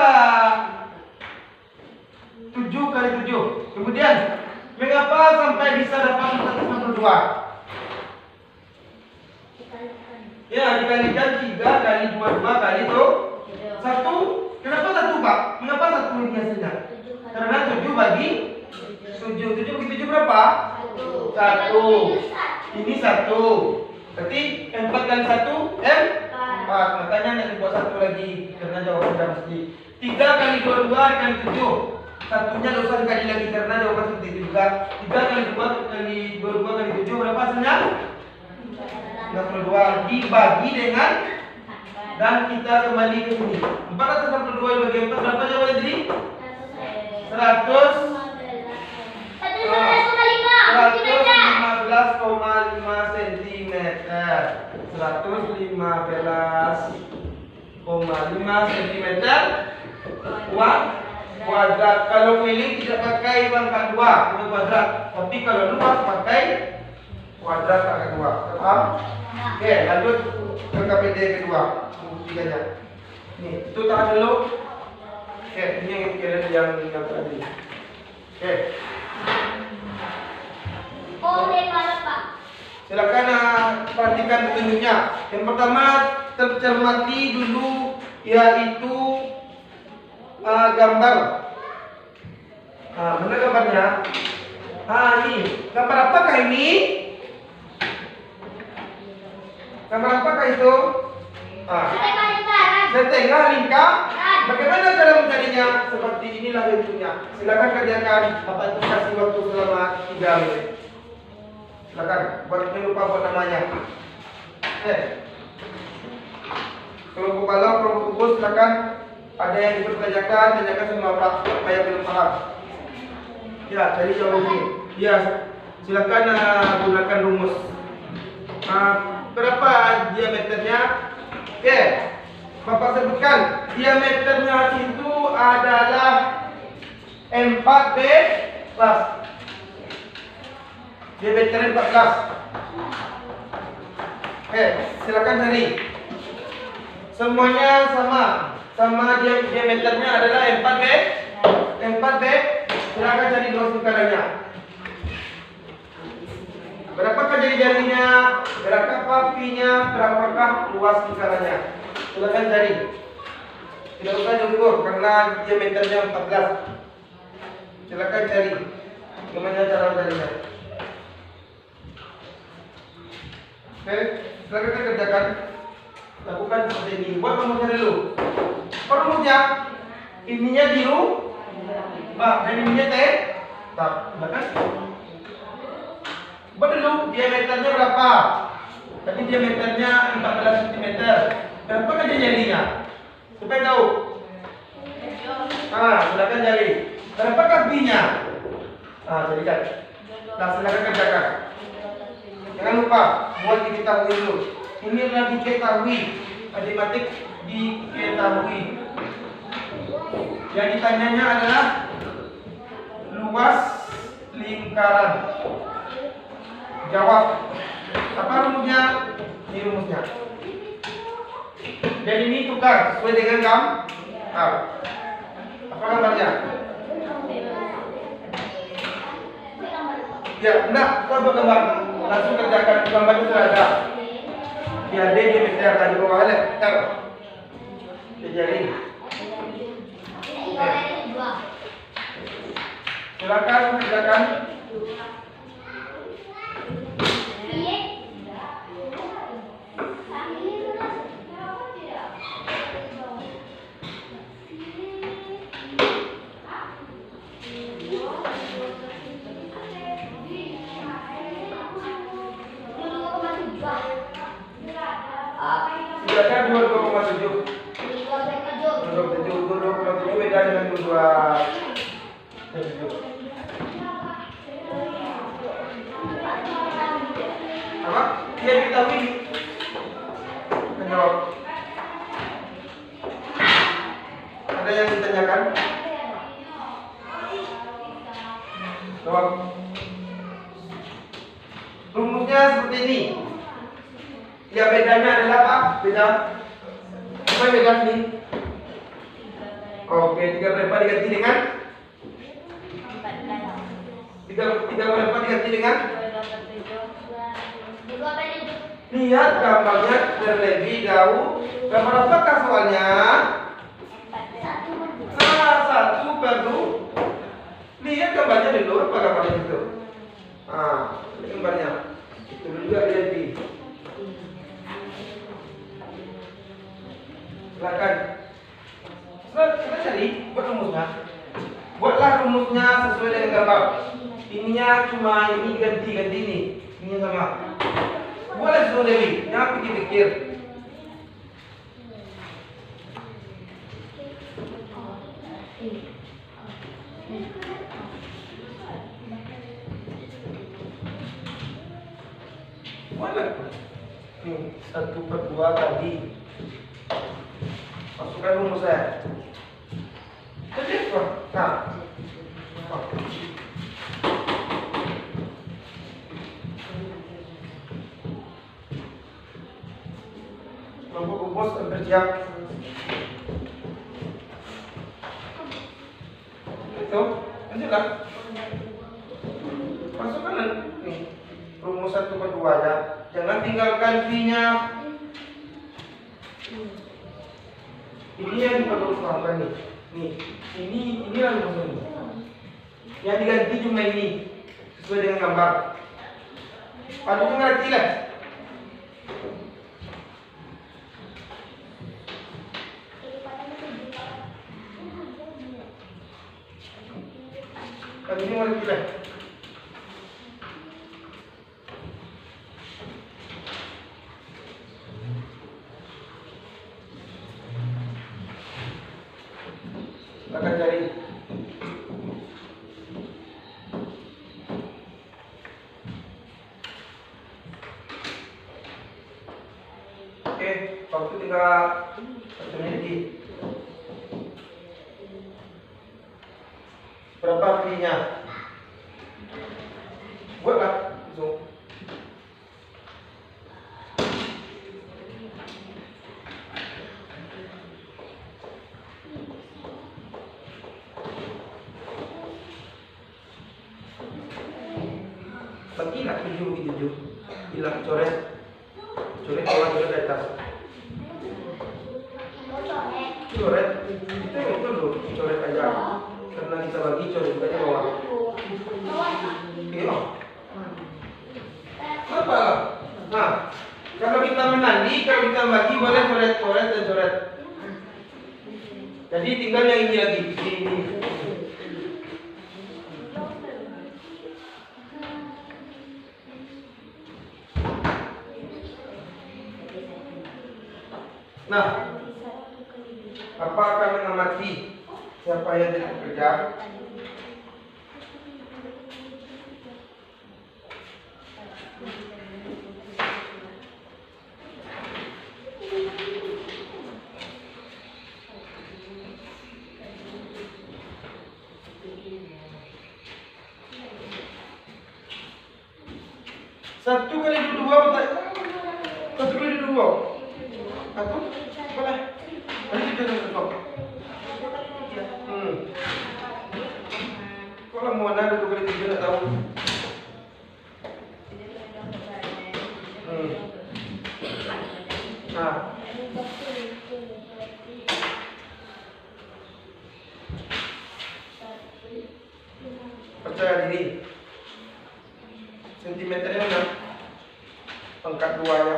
[SPEAKER 2] 7 kali 7? Kemudian mengapa sampai bisa dapat 162? Ya, dikalikan 3 kali 22 kali itu 1. Kenapa 1, Pak? Mengapa 1 ini hasilnya? Karena 7 bagi 7. 7 bagi 7 berapa? 1. Ini 1. Berarti 4 kali 1 4. Makanya nanti dibuat 1 lagi karena jawaban sudah mesti. 3 kali 22 kali 7. Satunya tidak usah dikali lagi karena jawaban seperti itu juga. 3 kali 2 kali 22 kali 7 berapa hasilnya? 62 dibagi dengan, dan kita kembali ke sini. 462 dibagi 4 berapa jawabannya tadi? 115,5 cm. 115,5 cm kuadrat. Kalau keliling tidak pakai pangkat 2 kuadrat, tapi kalau luas pakai kuadrat pangkat 2. Paham? Oke, lanjut ke KPD kedua. Tiganya. Nih, itu tahan dulu. Oke, ini yang tadi. Oke. Silakan perhatikan petunjuknya. Yang pertama tercermati dulu yaitu gambar. Mana gambarnya? Ini. Gambar apakah ini? Gambar apakah itu? Setengah lingkar. Bagaimana cara mencarinya? Seperti inilah bentuknya. Silakan kerjakan. Bapak itu kasih waktu selama 3 menit. Silakan. Jangan lupa buat namanya. Kelompok kalau kelompok kubus silakan. Ada yang dipertanyakan, tanyakan semua Pak supaya belum paham. Ya, dari jawab ini. Ya, silakan gunakan rumus. Berapa diameternya? Oke, Bapak sebutkan diameternya itu adalah 4B plus. Diameter 14. Oke, silakan cari. Semuanya sama diameternya adalah 4B. Silakan cari luas lingkarannya. Berapakah jari-jarinya? Berapakah pi-nya? Berapakah luas lingkarannya? Silakan cari. Tidak usah diukur karena diameternya 14. Silakan cari. Bagaimana cara mencarinya? Oke, silakan kerjakan. Lakukan seperti ini. Buat rumusnya dulu. Rumusnya ininya biru, dan ininya tak. Bahkan buat dulu diameternya berapa? Tadi diameternya 14 cm. Berapa kan jarinya? Supaya tahu. Silakan cari. Berapakah B-nya? Jadikan. Silakan kerjakan. Jangan lupa buat diketahui dulu. Ini adalah diketahui. Matematik diketahui. Yang ditanyanya adalah luas lingkaran. Jawab. Apa rumusnya? Ini rumusnya. Dan ini tukar sesuai dengan gambar. Apa gambarnya? Ya, enggak. Coba gambar. Langsung kerjakan gambar itu sudah ada. Ya, dia diameter tadi bawah letter. Jadi. Silakan kerjakan. Silakan 22,7. Duduk. Kalau 7 beda dengan 22. Apa? Dia diketahui. Menjawab. Ada yang ditanyakan? Jawab. Rumusnya seperti ini. Ya bedanya adalah apa? Beda. Apa yang beda ini? Oke, 3 berapa diganti dengan? 3 berapa diganti dengan? Lihat gambarnya terlebih dahulu. Gambar apakah soalnya? Salah 1 perlu. Lihat gambarnya dulu, apa gambarnya itu? Ini gambarnya. Itu juga diganti. Silakan. Kita cari, buat rumusnya. Buatlah rumusnya sesuai dengan gambar. Ininya cuma ini ganti ini. Ini sama. Buatlah sesuai Dewi. Jangan pikir-pikir. Buatlah. Nih, 1/2 tadi. Masukkan rumusnya. Jadi apa? Nah. Kelompok rumus bersiap. Itu, lanjutlah. Masukkan nih rumus 1/2 ya. Jangan tinggalkan V-nya. Ini yang perlu dipahamkan nih. Ini rumusnya nih. Yang diganti cuma ini sesuai dengan gambar. Padu mengerti lah. Padu mengerti lah. Akan cari. Oke, waktu tinggal 1 menit lagi. Berapa V-nya? Buatlah langsung. Bagilah 7 hilang coret bawah, coret di atas. Coret itu yang dulu, coret aja. Karena kita bagi coret aja bawah. Iya. Apa? Nah, kalau kita menandi, kalau kita bagi boleh coret dan coret. Jadi tinggal yang ini lagi, ini. Nah, apa akan mengamati siapa yang tidak bekerja? Satu kali dua, satu kali dua. Aku boleh. Nanti kita tutup. Kalau mau ada 2 kali 3 tak tahu. Nah. Percaya diri. Sentimeternya udah pangkat 2 ya.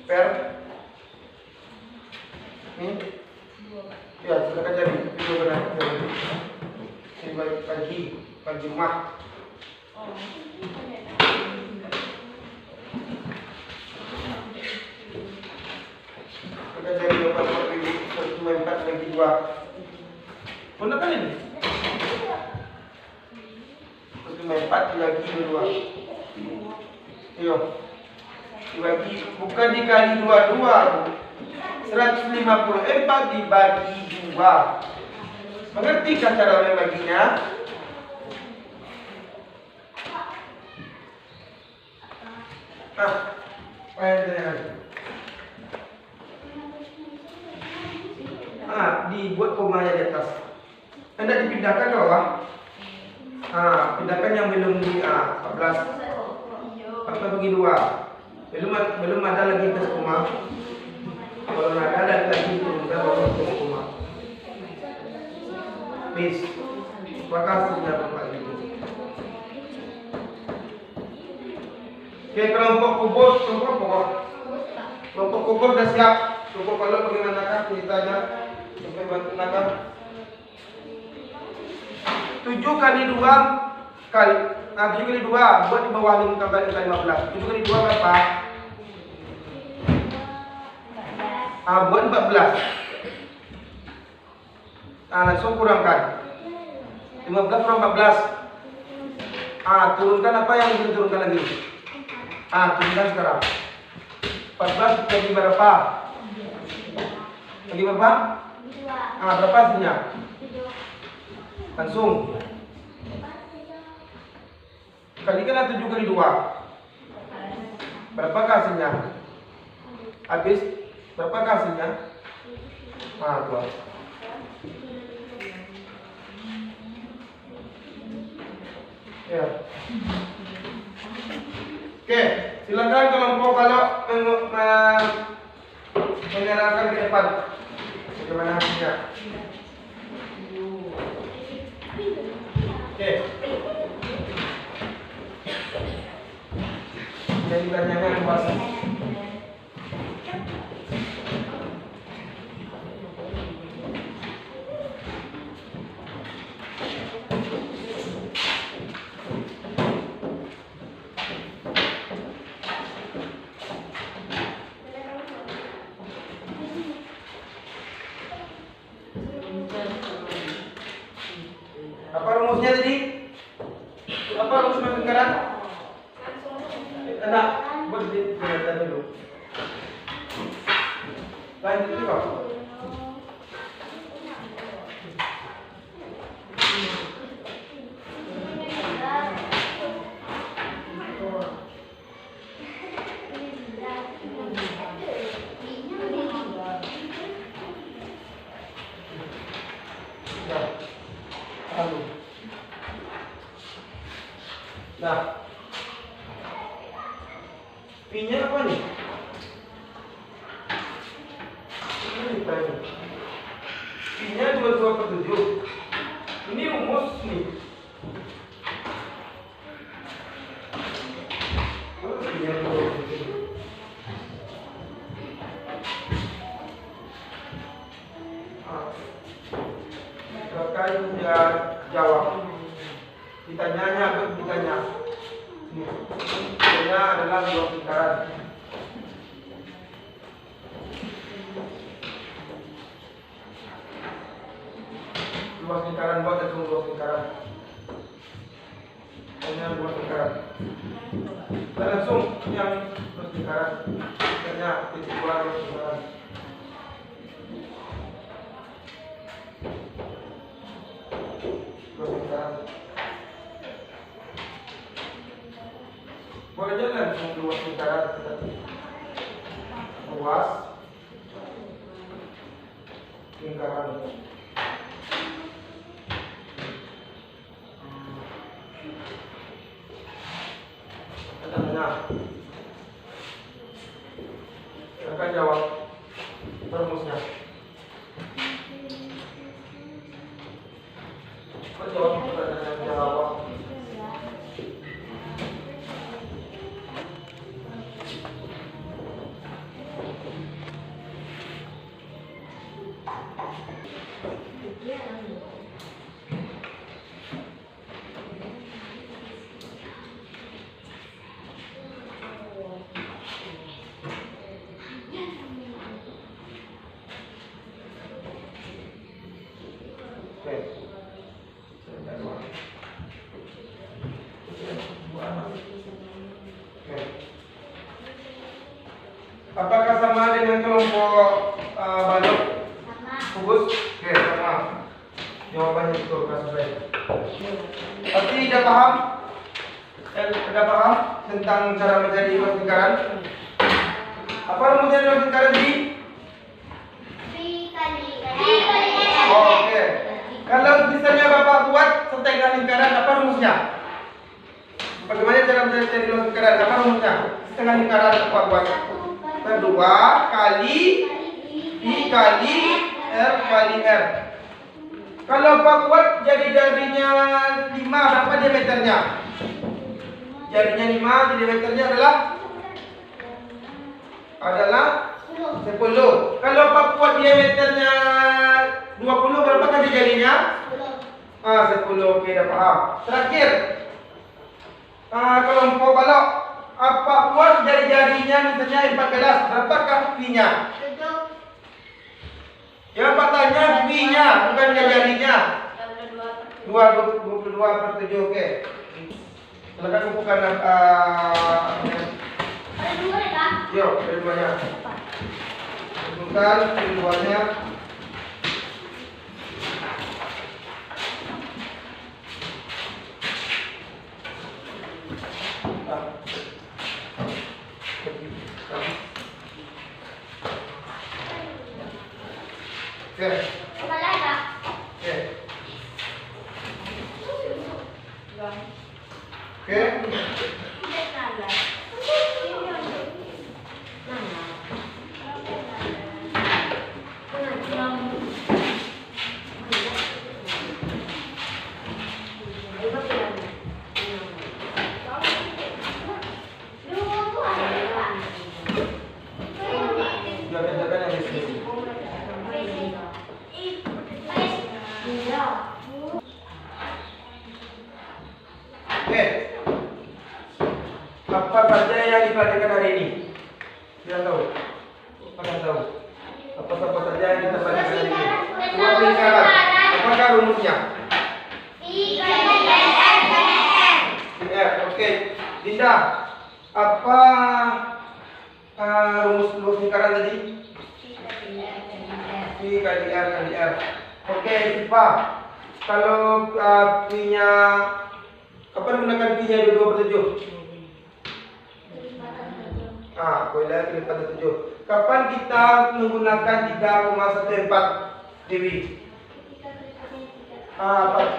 [SPEAKER 2] Per ini ya silakan cari video benar pagi rumah. Silakan cari dapat video 2. Mana kali ini? Terus 4 dibagi 2. Ayo. Dibagi, bukan dikali 2. 154 dibagi 2. Mengerti kan cara membaginya? Dibuat komanya di atas. Anda dipindahkan ke bawah. Pindahkan yang belum di 14. 4 bagi 2. Belum ada lagi atas koma. Kalau ada lagi turunkan bawah atas koma. Please. Maka sudah Bapak Ibu. Oke, kelompok kubur sudah siap. Cukup kalau bagaimanakah ceritanya sampai bantu nakal. 7 kali 2 kali 7 kali 2 buat di bawah 5 tambah 15. 7 kali 2 berapa? Buat 14. Langsung kurangkan. 15 kurang 14. Turunkan apa yang ingin turunkan lagi? Turunkan sekarang. 14 bagi berapa? Bagi berapa? Berapa hasilnya? Langsung. Kalikan 7 kali 2. Berapa hasilnya? Habis. Berapa hasilnya? 2. Ya. Oke, silakan kelompok kalau menyerahkan ke depan. Bagaimana hasilnya? Oke. Jadi tanyakan luas. Apa rumusnya tadi? Apa rumus lingkaran? Enak, berdiri dulu. Lanjut dulu. Nah, P-nya apa nih? Ini ditanya. P-nya 22/7. Ini rumus nih. P-nya 22/7. Kakak dia jawab. Ditanya. Ini adalah dua lingkaran. Luas lingkaran buat dan luas lingkaran. Ini luas lingkaran. Dan langsung yang luas lingkaran. Tanya titik luas lingkaran. Luas lingkaran. Boleh jalan luas lingkaran luas lingkaran. Tengah. Silakan jawab rumusnya. Jawab pertanyaan jawab. Apakah sama dengan kelompok balok?
[SPEAKER 1] Sama.
[SPEAKER 2] Kubus? Oke, sama. Jawabannya betul, kasus baik. Tapi sudah paham? Sudah paham tentang cara mencari luas lingkaran? Apa rumusnya luas lingkaran di?
[SPEAKER 1] V kali R.
[SPEAKER 2] Oh, oke. Kalau misalnya Bapak buat setengah lingkaran, apa rumusnya? Bagaimana cara mencari luas lingkaran? Apa rumusnya? Setengah lingkaran Bapak buat. Kedua kali I kali R kali R. Kalau Bapak buat jadi jarinya 5, berapa diameternya? Jarinya 5, jadi diameternya adalah 10. Kalau Bapak buat diameternya 20, berapa kali jarinya? 10. Oke, dah paham. Terakhir, kelompok balok, apa buat jari-jarinya misalnya 14, berapakah pi-nya? Ya, Pak tanya pi-nya, bukan jarinya. 22/7. Oke. Silakan kumpulkan yuk, keduanya. Kumpulkan keduanya. Oke. Oke. Oke. Jaga-jaga yang di sini. Oke. Apa saja yang dipelajari hari ini? Tidak tahu. Apakah tahu? Apa saja yang kita pelajari hari ini? Luas lingkaran. Apakah rumusnya? R. Oke. Dinda, apa rumus luas lingkaran tadi? P kali R kali R. Oke, Sipa. Kalau P-nya, kapan menggunakan P-nya 22/7? Kuliah kelipatan 7. Kapan kita menggunakan 3,14 Dewi?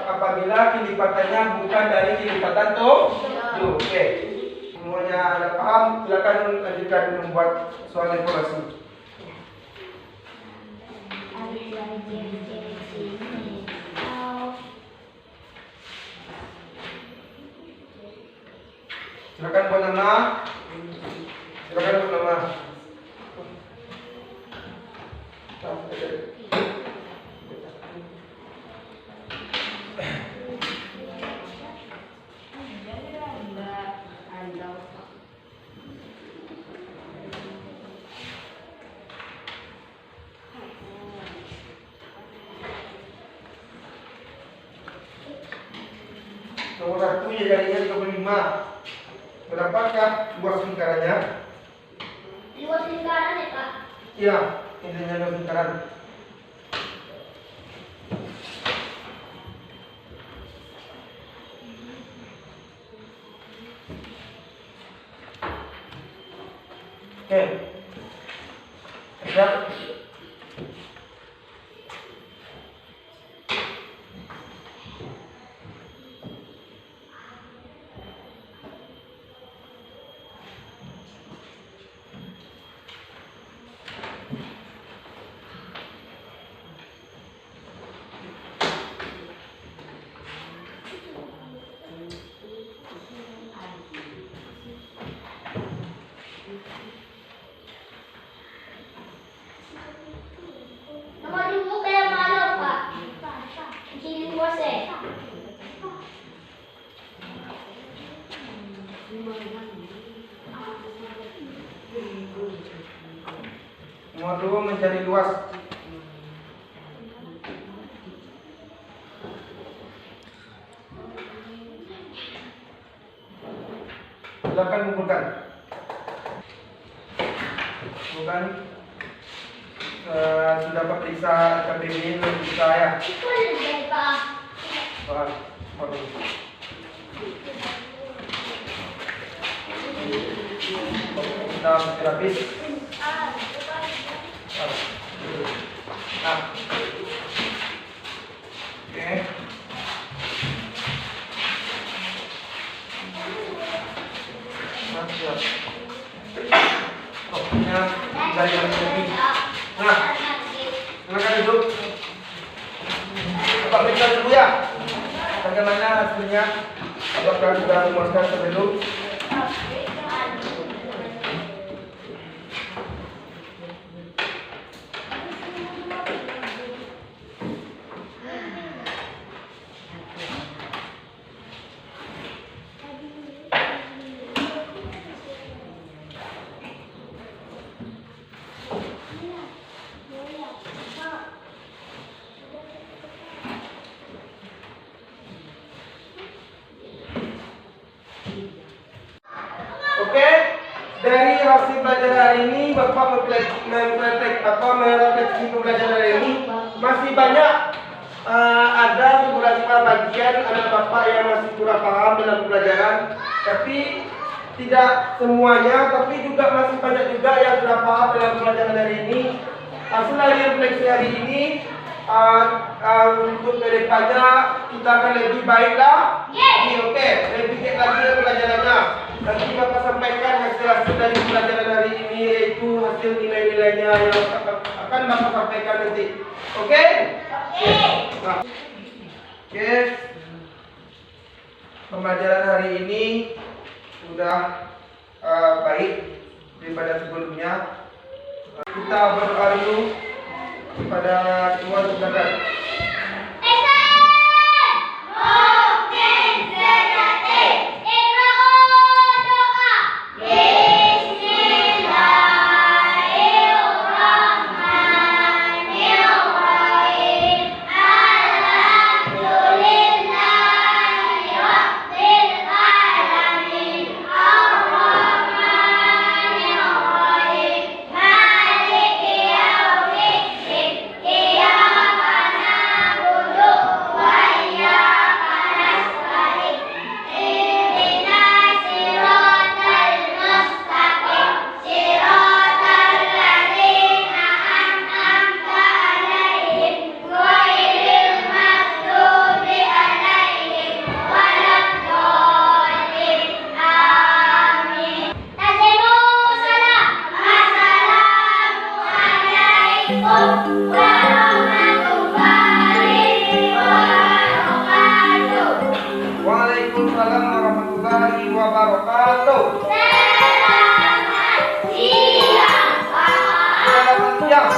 [SPEAKER 2] Apabila kelipatannya bukan dari kelipatan 7. Oke. Semuanya ada paham? Silakan lanjutkan membuat soal evaluasi. Silakan buat nama. Silakan buat nama. Nomor 1 ya jadinya 35. Berapakah luas lingkarannya?
[SPEAKER 1] Luas lingkaran ya, Pak?
[SPEAKER 2] Iya, intinya luas lingkaran. Oke. Siap.
[SPEAKER 1] Nomor 2 kayak malu, Pak. Sini luas ya.
[SPEAKER 2] Nomor 2 mencari luas. Silakan kumpulkan. kan sudah periksa KBBI belum bisa ya? Soal waduh. Kita masih habis. Nah. Oke. Siap. Pokoknya dari yang lebih. Nah, silakan duduk. Bapak periksa dulu ya. Bagaimana hasilnya? Apakah sudah memuaskan sebelum? Oke, dari hasil belajar hari ini Bapak merefleksi pembelajaran hari ini masih banyak ada beberapa bagian anak Bapak yang masih kurang paham dalam pembelajaran, tapi tidak semuanya, tapi juga masih banyak juga yang sudah paham dalam pembelajaran hari ini. Hasil dari refleksi hari ini untuk kedepannya kita akan lebih baiklah. Oke, lebih giat lagi dalam pelajarannya. Nanti Bapak sampaikan hasil dari pelajaran hari ini, yaitu hasil nilai-nilainya yang akan Bapak sampaikan nanti. Oke? Nah. Oke. Pembelajaran hari ini sudah baik daripada sebelumnya. Kita berdoa dulu kepada Tuhan Tuhan. Waalaikumsalam warahmatullahi wabarakatuh. Selamat siang.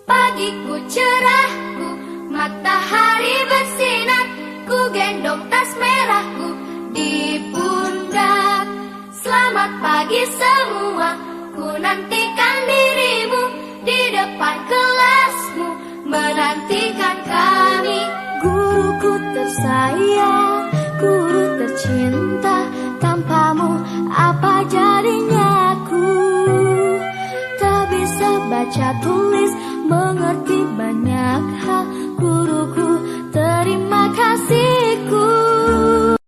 [SPEAKER 4] Pagiku cerahku, matahari bersinar, ku gendong tas merahku di pundak. Selamat pagi semua, ku nantikan dirimu di depan kelasmu, menantikan kami. Guruku tersayang, guru tercinta, tanpamu apa jadinya aku? Tak bisa baca tulis